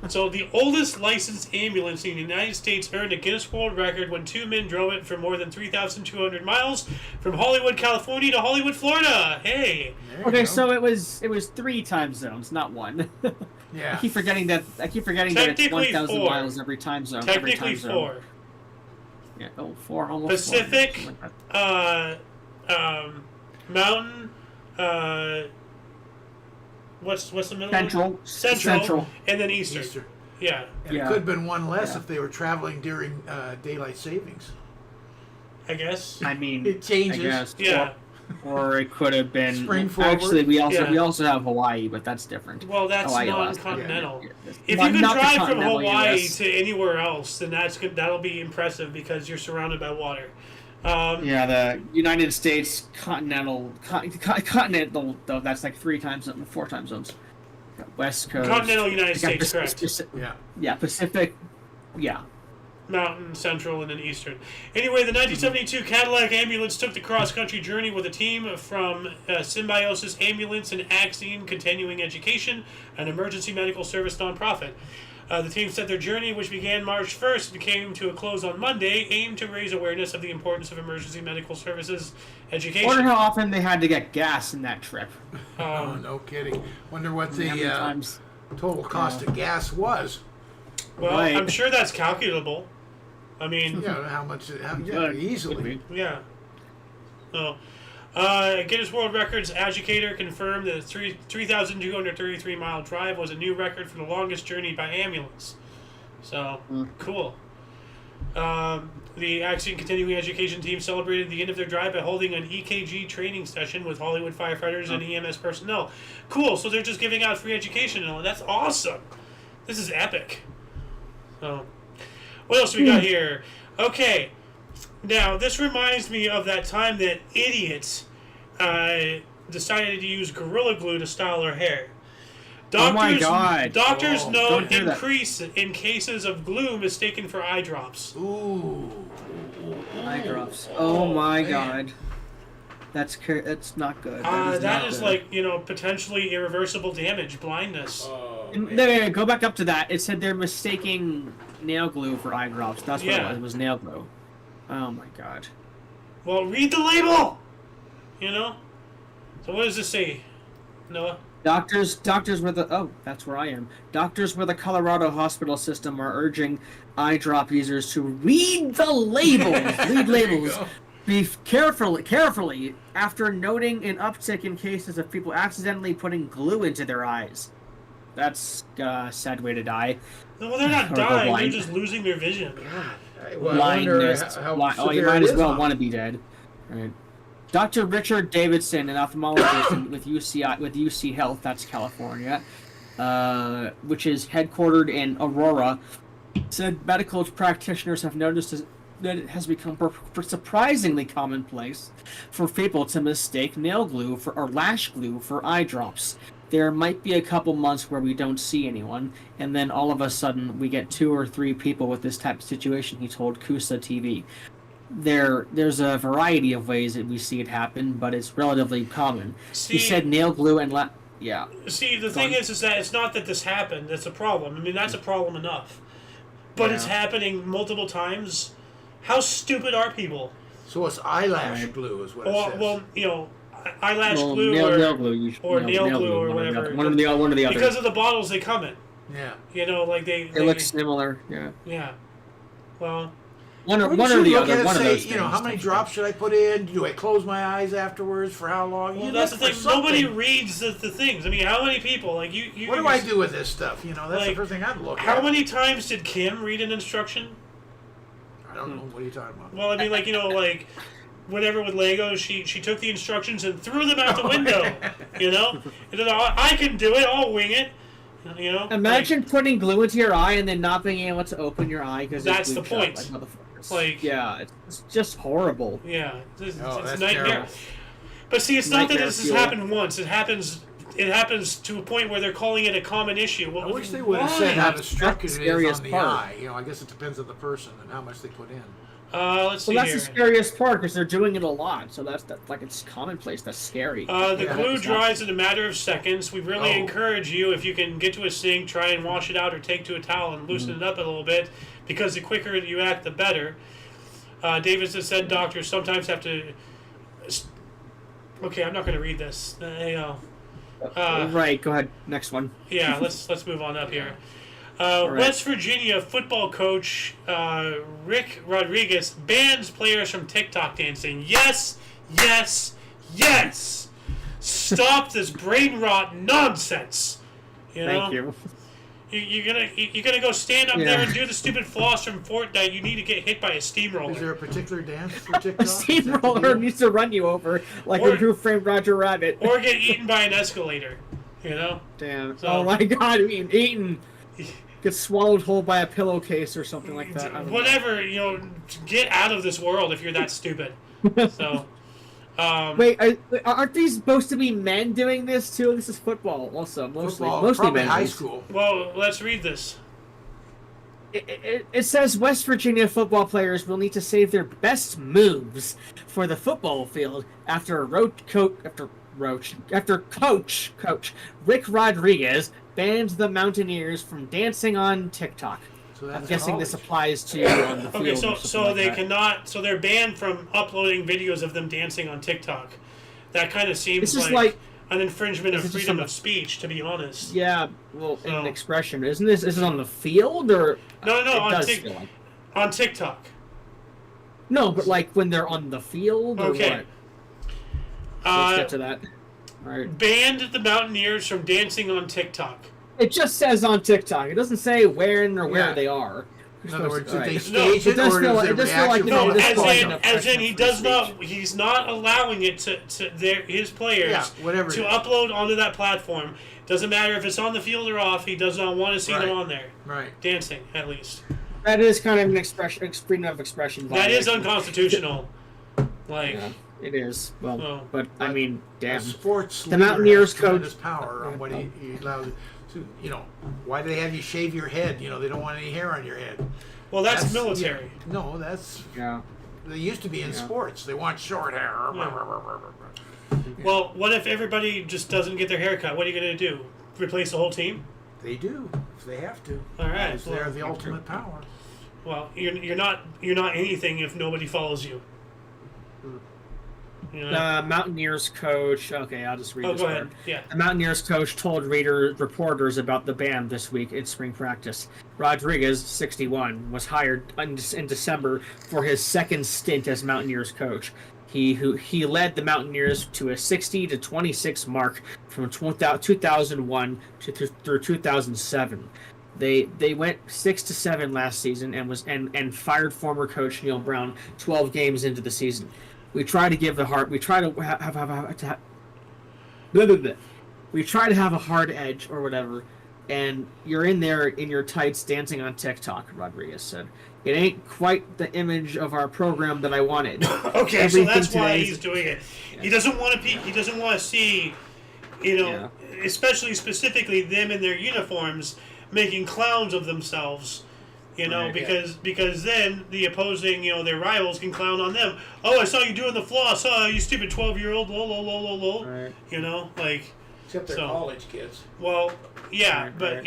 So the oldest licensed ambulance in the United States earned a Guinness World Record when two men drove it for more than 3,200 miles from Hollywood, California to Hollywood, Florida. Hey. Okay, so it was 3 time zones, not 1. Yeah. I keep forgetting that it's 1,000 miles every time zone. Technically 4. Yeah. Oh, 4 almost. Pacific, Mountain, What's the middle one? Central, and then Eastern. Yeah. And it could have been one less if they were traveling during daylight savings. I guess. I mean, it changes. I guess. Yeah. Or it could have been spring forward. Actually, we also have Hawaii, but that's different. Well, that's non-continental. Yeah. If you can drive from Hawaii to anywhere else, then that'll be impressive because you're surrounded by water. The United States continental, though, that's like 4 time zones. West Coast. Continental United States, correct. Yeah, Pacific, yeah. Mountain, Central, and then Eastern. Anyway, the 1972 Cadillac ambulance took the cross-country journey with a team from Symbiosis Ambulance and Axine Continuing Education, an emergency medical service nonprofit. The team said their journey, which began March 1st and came to a close on Monday, aimed to raise awareness of the importance of emergency medical services education. I wonder how often they had to get gas in that trip. Oh, no kidding. Wonder what the total cost of gas was. Well, right. I'm sure that's calculable. I mean... Yeah, how much... easily. Yeah. Oh. Guinness World Records educator confirmed that the 3,233-mile drive was a new record for the longest journey by ambulance. So, cool. The Axine Continuing Education team celebrated the end of their drive by holding an EKG training session with Hollywood firefighters and EMS personnel. Cool, so they're just giving out free education and all. That's awesome. This is epic. So, what else do we got here? Okay. Now, this reminds me of that time that idiots decided to use Gorilla Glue to style their hair. Oh my God. Doctors note increase in cases of glue mistaken for eye drops. Ooh. Eye drops. Oh my God. That's not good. That is like, potentially irreversible damage, blindness. No, go back up to that. It said they're mistaking nail glue for eye drops. That's what it was. It was nail glue. Oh my God. Well, read the label! So what does this say, Noah? Doctors with the that's where I am. Doctors with the Colorado hospital system are urging eye drop users to read the labels. Read labels. Be carefully after noting an uptick in cases of people accidentally putting glue into their eyes. That's a sad way to die. Well, they're not dying; they're just losing their vision. Blindness. You might as well want to be dead. Right. Dr. Richard Davidson, an ophthalmologist with UC Health, that's California, which is headquartered in Aurora, said medical practitioners have noticed that it has become surprisingly commonplace for people to mistake nail glue or lash glue for eye drops. There might be a couple months where we don't see anyone, and then all of a sudden we get 2 or 3 people with this type of situation, he told Kusa TV. There's a variety of ways that we see it happen, but it's relatively common. He said nail glue and yeah. See, the thing is that it's not that this happened. That's a problem. I mean, that's a problem enough. But it's happening multiple times. How stupid are people? So it's eyelash glue is what it says. Well, eyelash glue nail glue or whatever. One of the other. Because of the bottles they come in. Yeah. They look similar. Yeah. Yeah. Well. One or the other. One of those things. How many drops should I put in? Do I close my eyes afterwards? For how long? Well, that's the thing. Nobody reads the things. I mean, how many people What do I do with this stuff? That's the first thing I'd look at. How many times did Kim read an instruction? I don't know. What are you talking about? Well, I mean, whatever with Legos, she took the instructions and threw them out the window. And then I can do it. I'll wing it. Imagine putting glue into your eye and then not being able to open your eye because that's the point. It's just horrible. Yeah, it's that's nightmare. terrible. But see, it's not that this has happened once. It happens to a point where they're calling it a common issue. I wish they would have said how destructive it is on the eye. I guess it depends on the person and how much they put in. Let's see that's the scariest part because they're doing it a lot. So that's it's commonplace. That's scary. The glue dries in a matter of seconds. We really encourage you, if you can get to a sink, try and wash it out or take to a towel and loosen it up a little bit, because the quicker you act, the better. Davis has said doctors sometimes have to. Okay, I'm not going to read this. Right. Go ahead. Next one. Yeah. Let's move on up here. West Virginia football coach Rick Rodriguez bans players from TikTok dancing. Yes. Stop this brain rot nonsense. Thank you. You're gonna go stand up there and do the stupid floss from Fortnite. You need to get hit by a steamroller. Is there a particular dance for TikTok? A steamroller needs to run you over like a Who Framed Roger Rabbit, or get eaten by an escalator. Damn. So, oh my God! I mean, eaten. Get swallowed whole by a pillowcase or something like that. Whatever, get out of this world if you're that stupid. So, wait, aren't these supposed to be men doing this too? This is football, also mostly probably men. High school. Well, let's read this. It says West Virginia football players will need to save their best moves for the football field after coach Rick Rodriguez banned the Mountaineers from dancing on TikTok. So I'm guessing this applies to on the field. Okay, so they cannot. So they're banned from uploading videos of them dancing on TikTok. That kind of seems like an infringement of freedom of speech, to be honest. Yeah, well, an expression. Isn't this? Is it on the field or? No, on TikTok. No, but when they're on the field. Or okay. What? Let's get to that. All right. Banned the Mountaineers from dancing on TikTok. It just says on TikTok. It doesn't say when or where they are. In other words, did they stage it, or does it feel like as in he does not. He's not allowing it to his players to upload onto that platform. Doesn't matter if it's on the field or off. He does not want to see them on there. Right. Dancing, at least. That is kind of an freedom of expression. That is unconstitutional. It is. Well, but I mean, damn. Sports the Mountaineers coach has power on what he allows. So, why do they have you shave your head? They don't want any hair on your head. Well, that's military. No, that's They used to be in sports. They want short hair. Well, what if everybody just doesn't get their hair cut? What are you going to do? Replace the whole team? They do if they have to. All right. They're the ultimate power. Well, you're not anything if nobody follows you. You know? The Mountaineers coach. Okay, I'll just read this go part. ahead. Yeah. The Mountaineers coach told reporters about the ban this week in spring practice. Rodriguez, 61, was hired in December for his second stint as Mountaineers coach. He led the Mountaineers to a 60-26 mark from 2001 through 2007. They went 6-7 last season and fired former coach Neil Brown 12 games into the season. We try to have a hard edge or whatever, and you're in there in your tights dancing on TikTok, Rodriguez said. It ain't quite the image of our program that I wanted. Okay, so that's why he's doing it. Yeah. He doesn't want to see, especially specifically them in their uniforms making clowns of themselves. Because then the opposing, their rivals can clown on them. Oh, I saw you doing the floss. Oh, you stupid 12-year-old. Lol, lol, lol, lol. Right. Except they're college kids. Well, yeah, but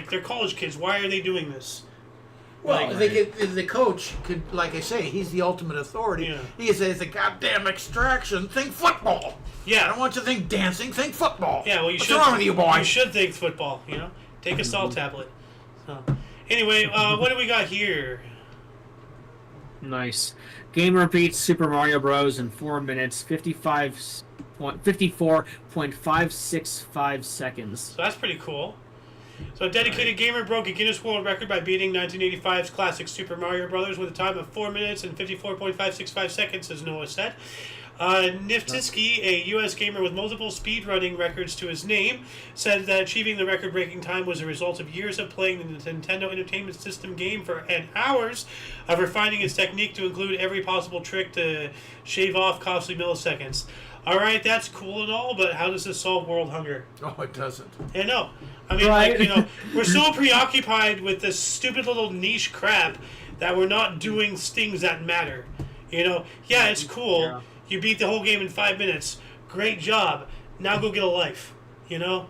they're college kids. Why are they doing this? Well, the coach could, like I say, he's the ultimate authority. Yeah. He can say, it's a goddamn extraction. Think football. Yeah. I don't want you to think dancing. Think football. Yeah. Well, What's wrong with you, boy? You should think football. Take a salt tablet. So. Anyway, what do we got here? Nice. Gamer beats Super Mario Bros. In 4 minutes, 54.565 seconds. So that's pretty cool. So a dedicated gamer broke a Guinness World Record by beating 1985's classic Super Mario Bros. With a time of 4 minutes and 54.565 seconds, as Noah said. Niftiski, a U.S. gamer with multiple speedrunning records to his name, said that achieving the record-breaking time was a result of years of playing the Nintendo Entertainment System game and hours of refining its technique to include every possible trick to shave off costly milliseconds. All right, that's cool and all, but how does this solve world hunger? Oh, it doesn't. I know. I mean, we're so preoccupied with this stupid little niche crap that we're not doing things that matter. Yeah, it's cool. Yeah. You beat the whole game in 5 minutes. Great job. Now go get a life. Do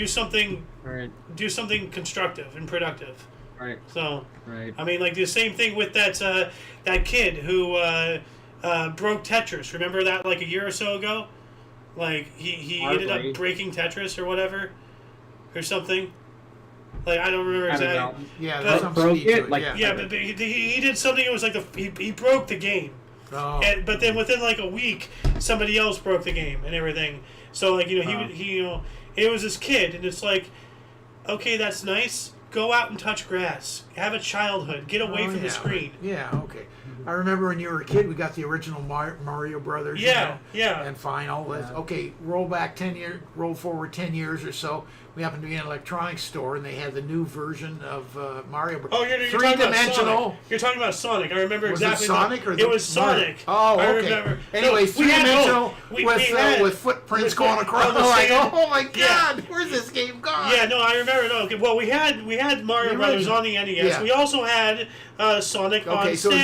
something. Right. Do something constructive and productive. Right. So. Right. I mean, the same thing with that kid who broke Tetris. Remember that a year or so ago? He ended up breaking Tetris or whatever, or something. I don't remember exactly. I don't know. Yeah, but broke it. But he did something. It was he broke the game. Oh. But then within a week, somebody else broke the game and everything. So he it was this kid, and it's okay, that's nice. Go out and touch grass. Have a childhood. Get away from the screen. Yeah, okay. I remember when you were a kid, we got the original Mario Brothers. Yeah. And fine, all this. Yeah. Okay, roll forward 10 years or so. We happened to be in an electronics store, and they had the new version of Mario Bros. Oh, you're talking about Sonic. You're talking about Sonic. I remember exactly. Was it Sonic or it was Sonic. Oh, okay. I remember. Anyway, three-dimensional with footprints going across. Oh my God, where's this game gone? Yeah, no, I remember. No, okay. Well, we had Mario Brothers on the NES. Yeah. We also had Sonic on Sega. Sonic.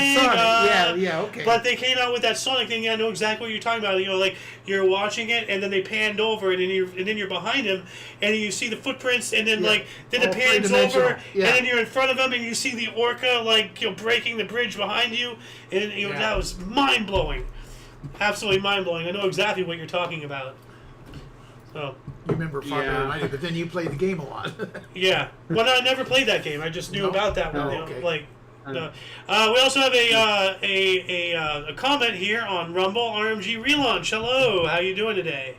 Yeah, okay. But they came out with that Sonic thing. Yeah, I know exactly what you're talking about. You're watching it, and then they panned over, and then you're behind him, and you see the footprints, and then then it pans over, and then you're in front of him, and you see the orca breaking the bridge behind you, and that was mind blowing, absolutely mind blowing. I know exactly what you're talking about. So you remember far better than I did, but then you played the game a lot. Yeah, well, no, I never played that game. I just knew about that one. Okay. No. We also have a comment here on Rumble RMG relaunch. Hello, how you doing today?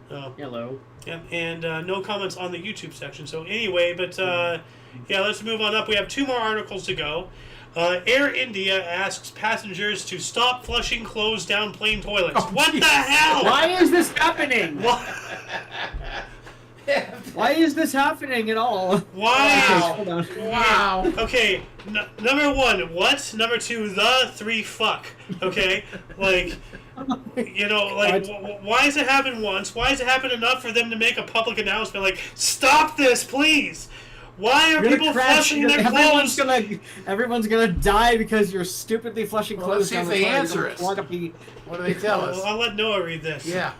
Hello. Yeah, and no comments on the YouTube section. So anyway, but let's move on up. We have 2 more articles to go. Air India asks passengers to stop flushing closed down plane toilets. Oh, what the hell? Why is this happening? Why is this happening at all? Why? Wow. Okay, number 1, what? Number 2, the 3, fuck. Okay? Why does it happen once? Why does it happen enough for them to make a public announcement stop this, please? Why are people flushing their clothes? Everyone's gonna die because you're stupidly flushing clothes. Let's see if they answer us. What do they tell us? I'll let Noah read this. Yeah.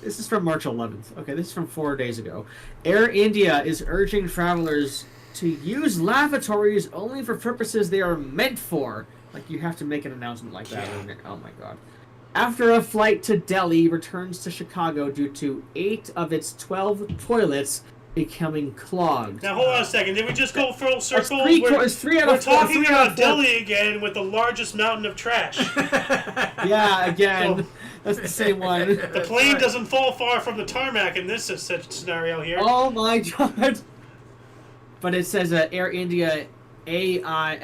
This is from March 11th. Okay, this is from 4 days ago. Air India is urging travelers to use lavatories only for purposes they are meant for. You have to make an announcement like that. Oh my God. After a flight to Delhi returns to Chicago due to 8 of its 12 toilets becoming clogged. Now hold on a second. Did we just go full circle? It's three out we're of four. talking about Delhi again with the largest mountain of trash. Yeah, again. So, that's the same one. The plane doesn't fall far from the tarmac in this such scenario here. Oh my god. But it says Air India I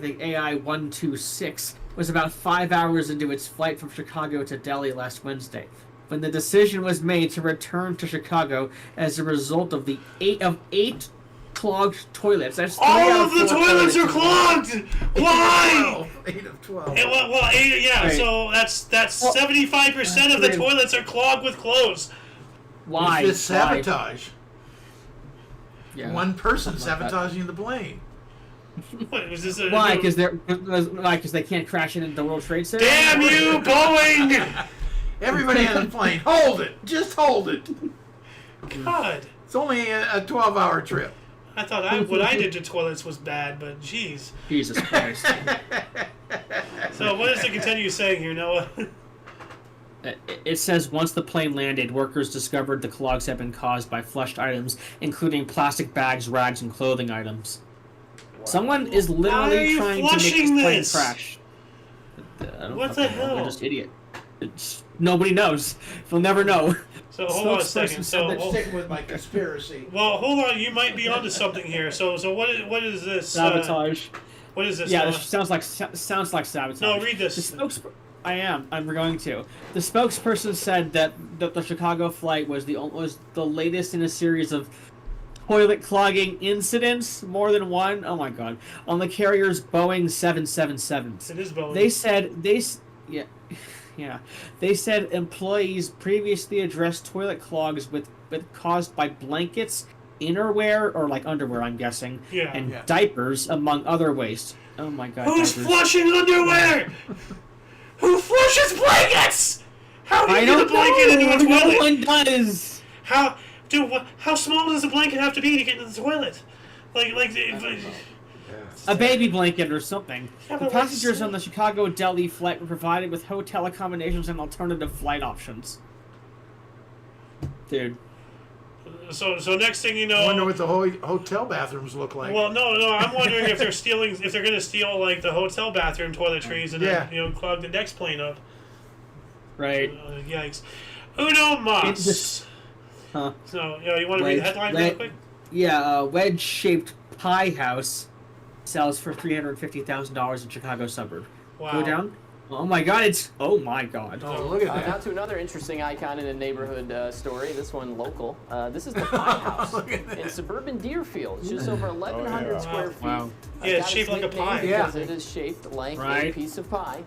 think AI 126 was about 5 hours into its flight from Chicago to Delhi last Wednesday, when the decision was made to return to Chicago as a result of the 8 clogged toilets. That's all of the toilets are clogged. Why? 8 of 12. Well, 8. Yeah. Right. So that's 75% of the toilets are clogged with clothes. Why? It's just sabotage. Yeah. One person sabotaging the plane. What, was this why? Because they can't crash into the World Trade Center. Damn you, Boeing! Everybody on the plane, hold it. Just hold it. God. It's only a 12-hour trip. I thought what I did to toilets was bad, but jeez. Jesus Christ. So what does it continue saying here, Noah? It says once the plane landed, workers discovered the clogs had been caused by flushed items, including plastic bags, rags, and clothing items. Wow. Someone is literally trying to make this plane crash. What the hell? They're just idiot. Nobody knows. They'll never know. So hold on a second. So stick with my conspiracy. Well, hold on. You might be onto something here. So what is this? Sabotage. What is this? Yeah, this sounds like sabotage. No, read this. I'm going to. The spokesperson said that the Chicago flight was the latest in a series of toilet clogging incidents, more than one. Oh my god! On the carrier's Boeing 777s. It is Boeing. They said employees previously addressed toilet clogs with caused by blankets, innerwear or like underwear, I'm guessing, and diapers, among other waste. Oh my god! Who's flushing underwear? Who flushes blankets? How do you get a blanket into a toilet? No one does. How small does a blanket have to be to get into the toilet? A baby blanket or something. Yeah, the passengers on the Chicago-Delhi flight were provided with hotel accommodations and alternative flight options. Dude. So next thing you know, I wonder what the hotel bathrooms look like. Well, no, I'm wondering if they're going to steal like the hotel bathroom toiletries and then, clog the next plane up. Right. Yikes. Uno mas. Huh. So, you want to read the headline real quick? Yeah, a wedge-shaped pie house sells for $350,000 in Chicago suburb. Wow. Go down. Oh my god, oh my god. Oh, look at that. Now to another interesting icon in a neighborhood story, this one local. This is the Pie House in suburban Deerfield. It's just over 1,100 square feet. Wow. Yeah, it's shaped like a pie. Because it is shaped like a piece of pie.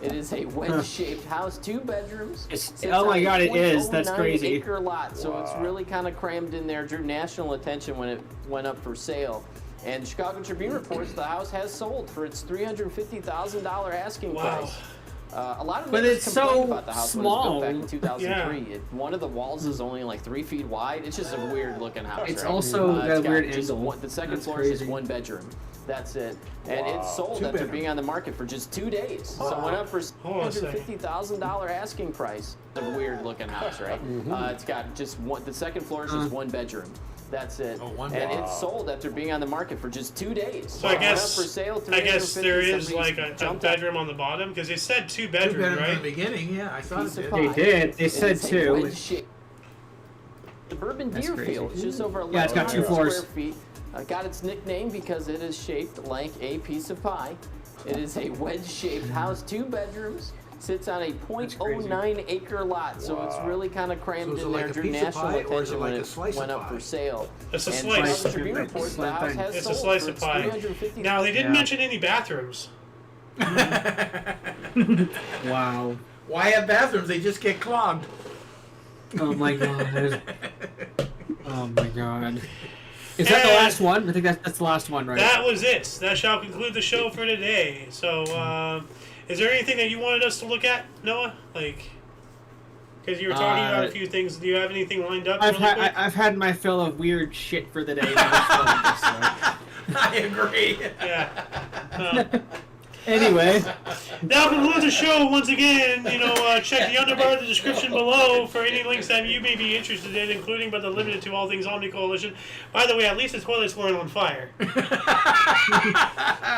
It is a wedge-shaped house, 2 bedrooms. Oh my god, it is. That's crazy. Acre lot, so it's really kind of crammed in there. Drew national attention when it went up for sale. And Chicago Tribune reports the house has sold for its $350,000 asking price. A lot of neighbors complained about the house small. when it was built back in 2003. One of the walls is only like 3 feet wide. It's just a weird looking house. It's also got a weird angle. The second floor is just 1 bedroom. That's it. And it's sold after being on the market for just 2 days. So it went up for $350,000 asking price. It's a weird looking house, right? It's got just the second floor is just 1 bedroom. That's it. And it's sold after being on the market for just 2 days. So I guess there is like a bedroom on the bottom because they said 2 bedroom, right? In the beginning, yeah, I thought it did. They did. They said 2. Suburban Deerfield, just over 1,100 it's got 2 floors. square feet. Got its nickname because it is shaped like a piece of pie. It is a wedge-shaped house, 2 bedrooms. Sits on a 0.09 acre lot, so it's really kind of crammed in there. Drew national attention when it went up for sale. It's a slice. It's a slice of pie. Now they didn't mention any bathrooms. Wow. Why have bathrooms? They just get clogged. Oh my god. Oh my god. Is that the last one? I think that's the last one, right? That was it. That shall conclude the show for today. So, is there anything that you wanted us to look at, Noah? Because you were talking about a few things. Do you have anything lined up? I've had my fill of weird shit for the day. I agree. Yeah. Anyway. Now, if you love the show, once again, check the underbar in the description below for any links that you may be interested in, including but not limited to all things Omni Coalition. By the way, at least the toilets weren't on fire.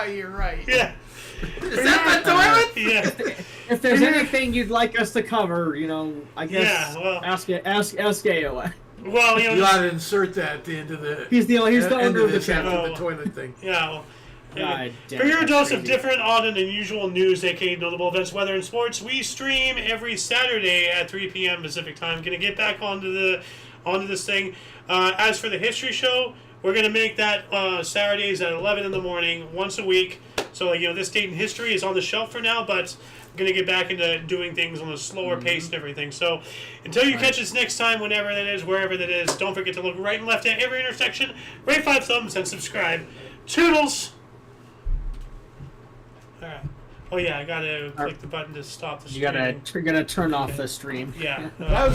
You're right. Yeah. Is that the toilet? Yeah. If there's anything you'd like us to cover, I guess ask AOA. Well, you ought to insert that into the. He's the owner of the channel. The toilet thing. Yeah. Well, God, for your dose of different, odd, and unusual news, aka notable events, weather, and sports, we stream every Saturday at 3 p.m. Pacific time. Gonna get back onto this thing. As for the history show, we're gonna make that Saturdays at 11 in the morning, once a week. So this date in history is on the shelf for now, but I'm gonna get back into doing things on a slower pace and everything. So until you catch us next time, whenever that is, wherever that is, don't forget to look right and left at every intersection, rate 5 thumbs, and subscribe. Toodles! Alright. Oh yeah, I gotta click the button to stop the stream. You gotta turn off the stream. Yeah. That was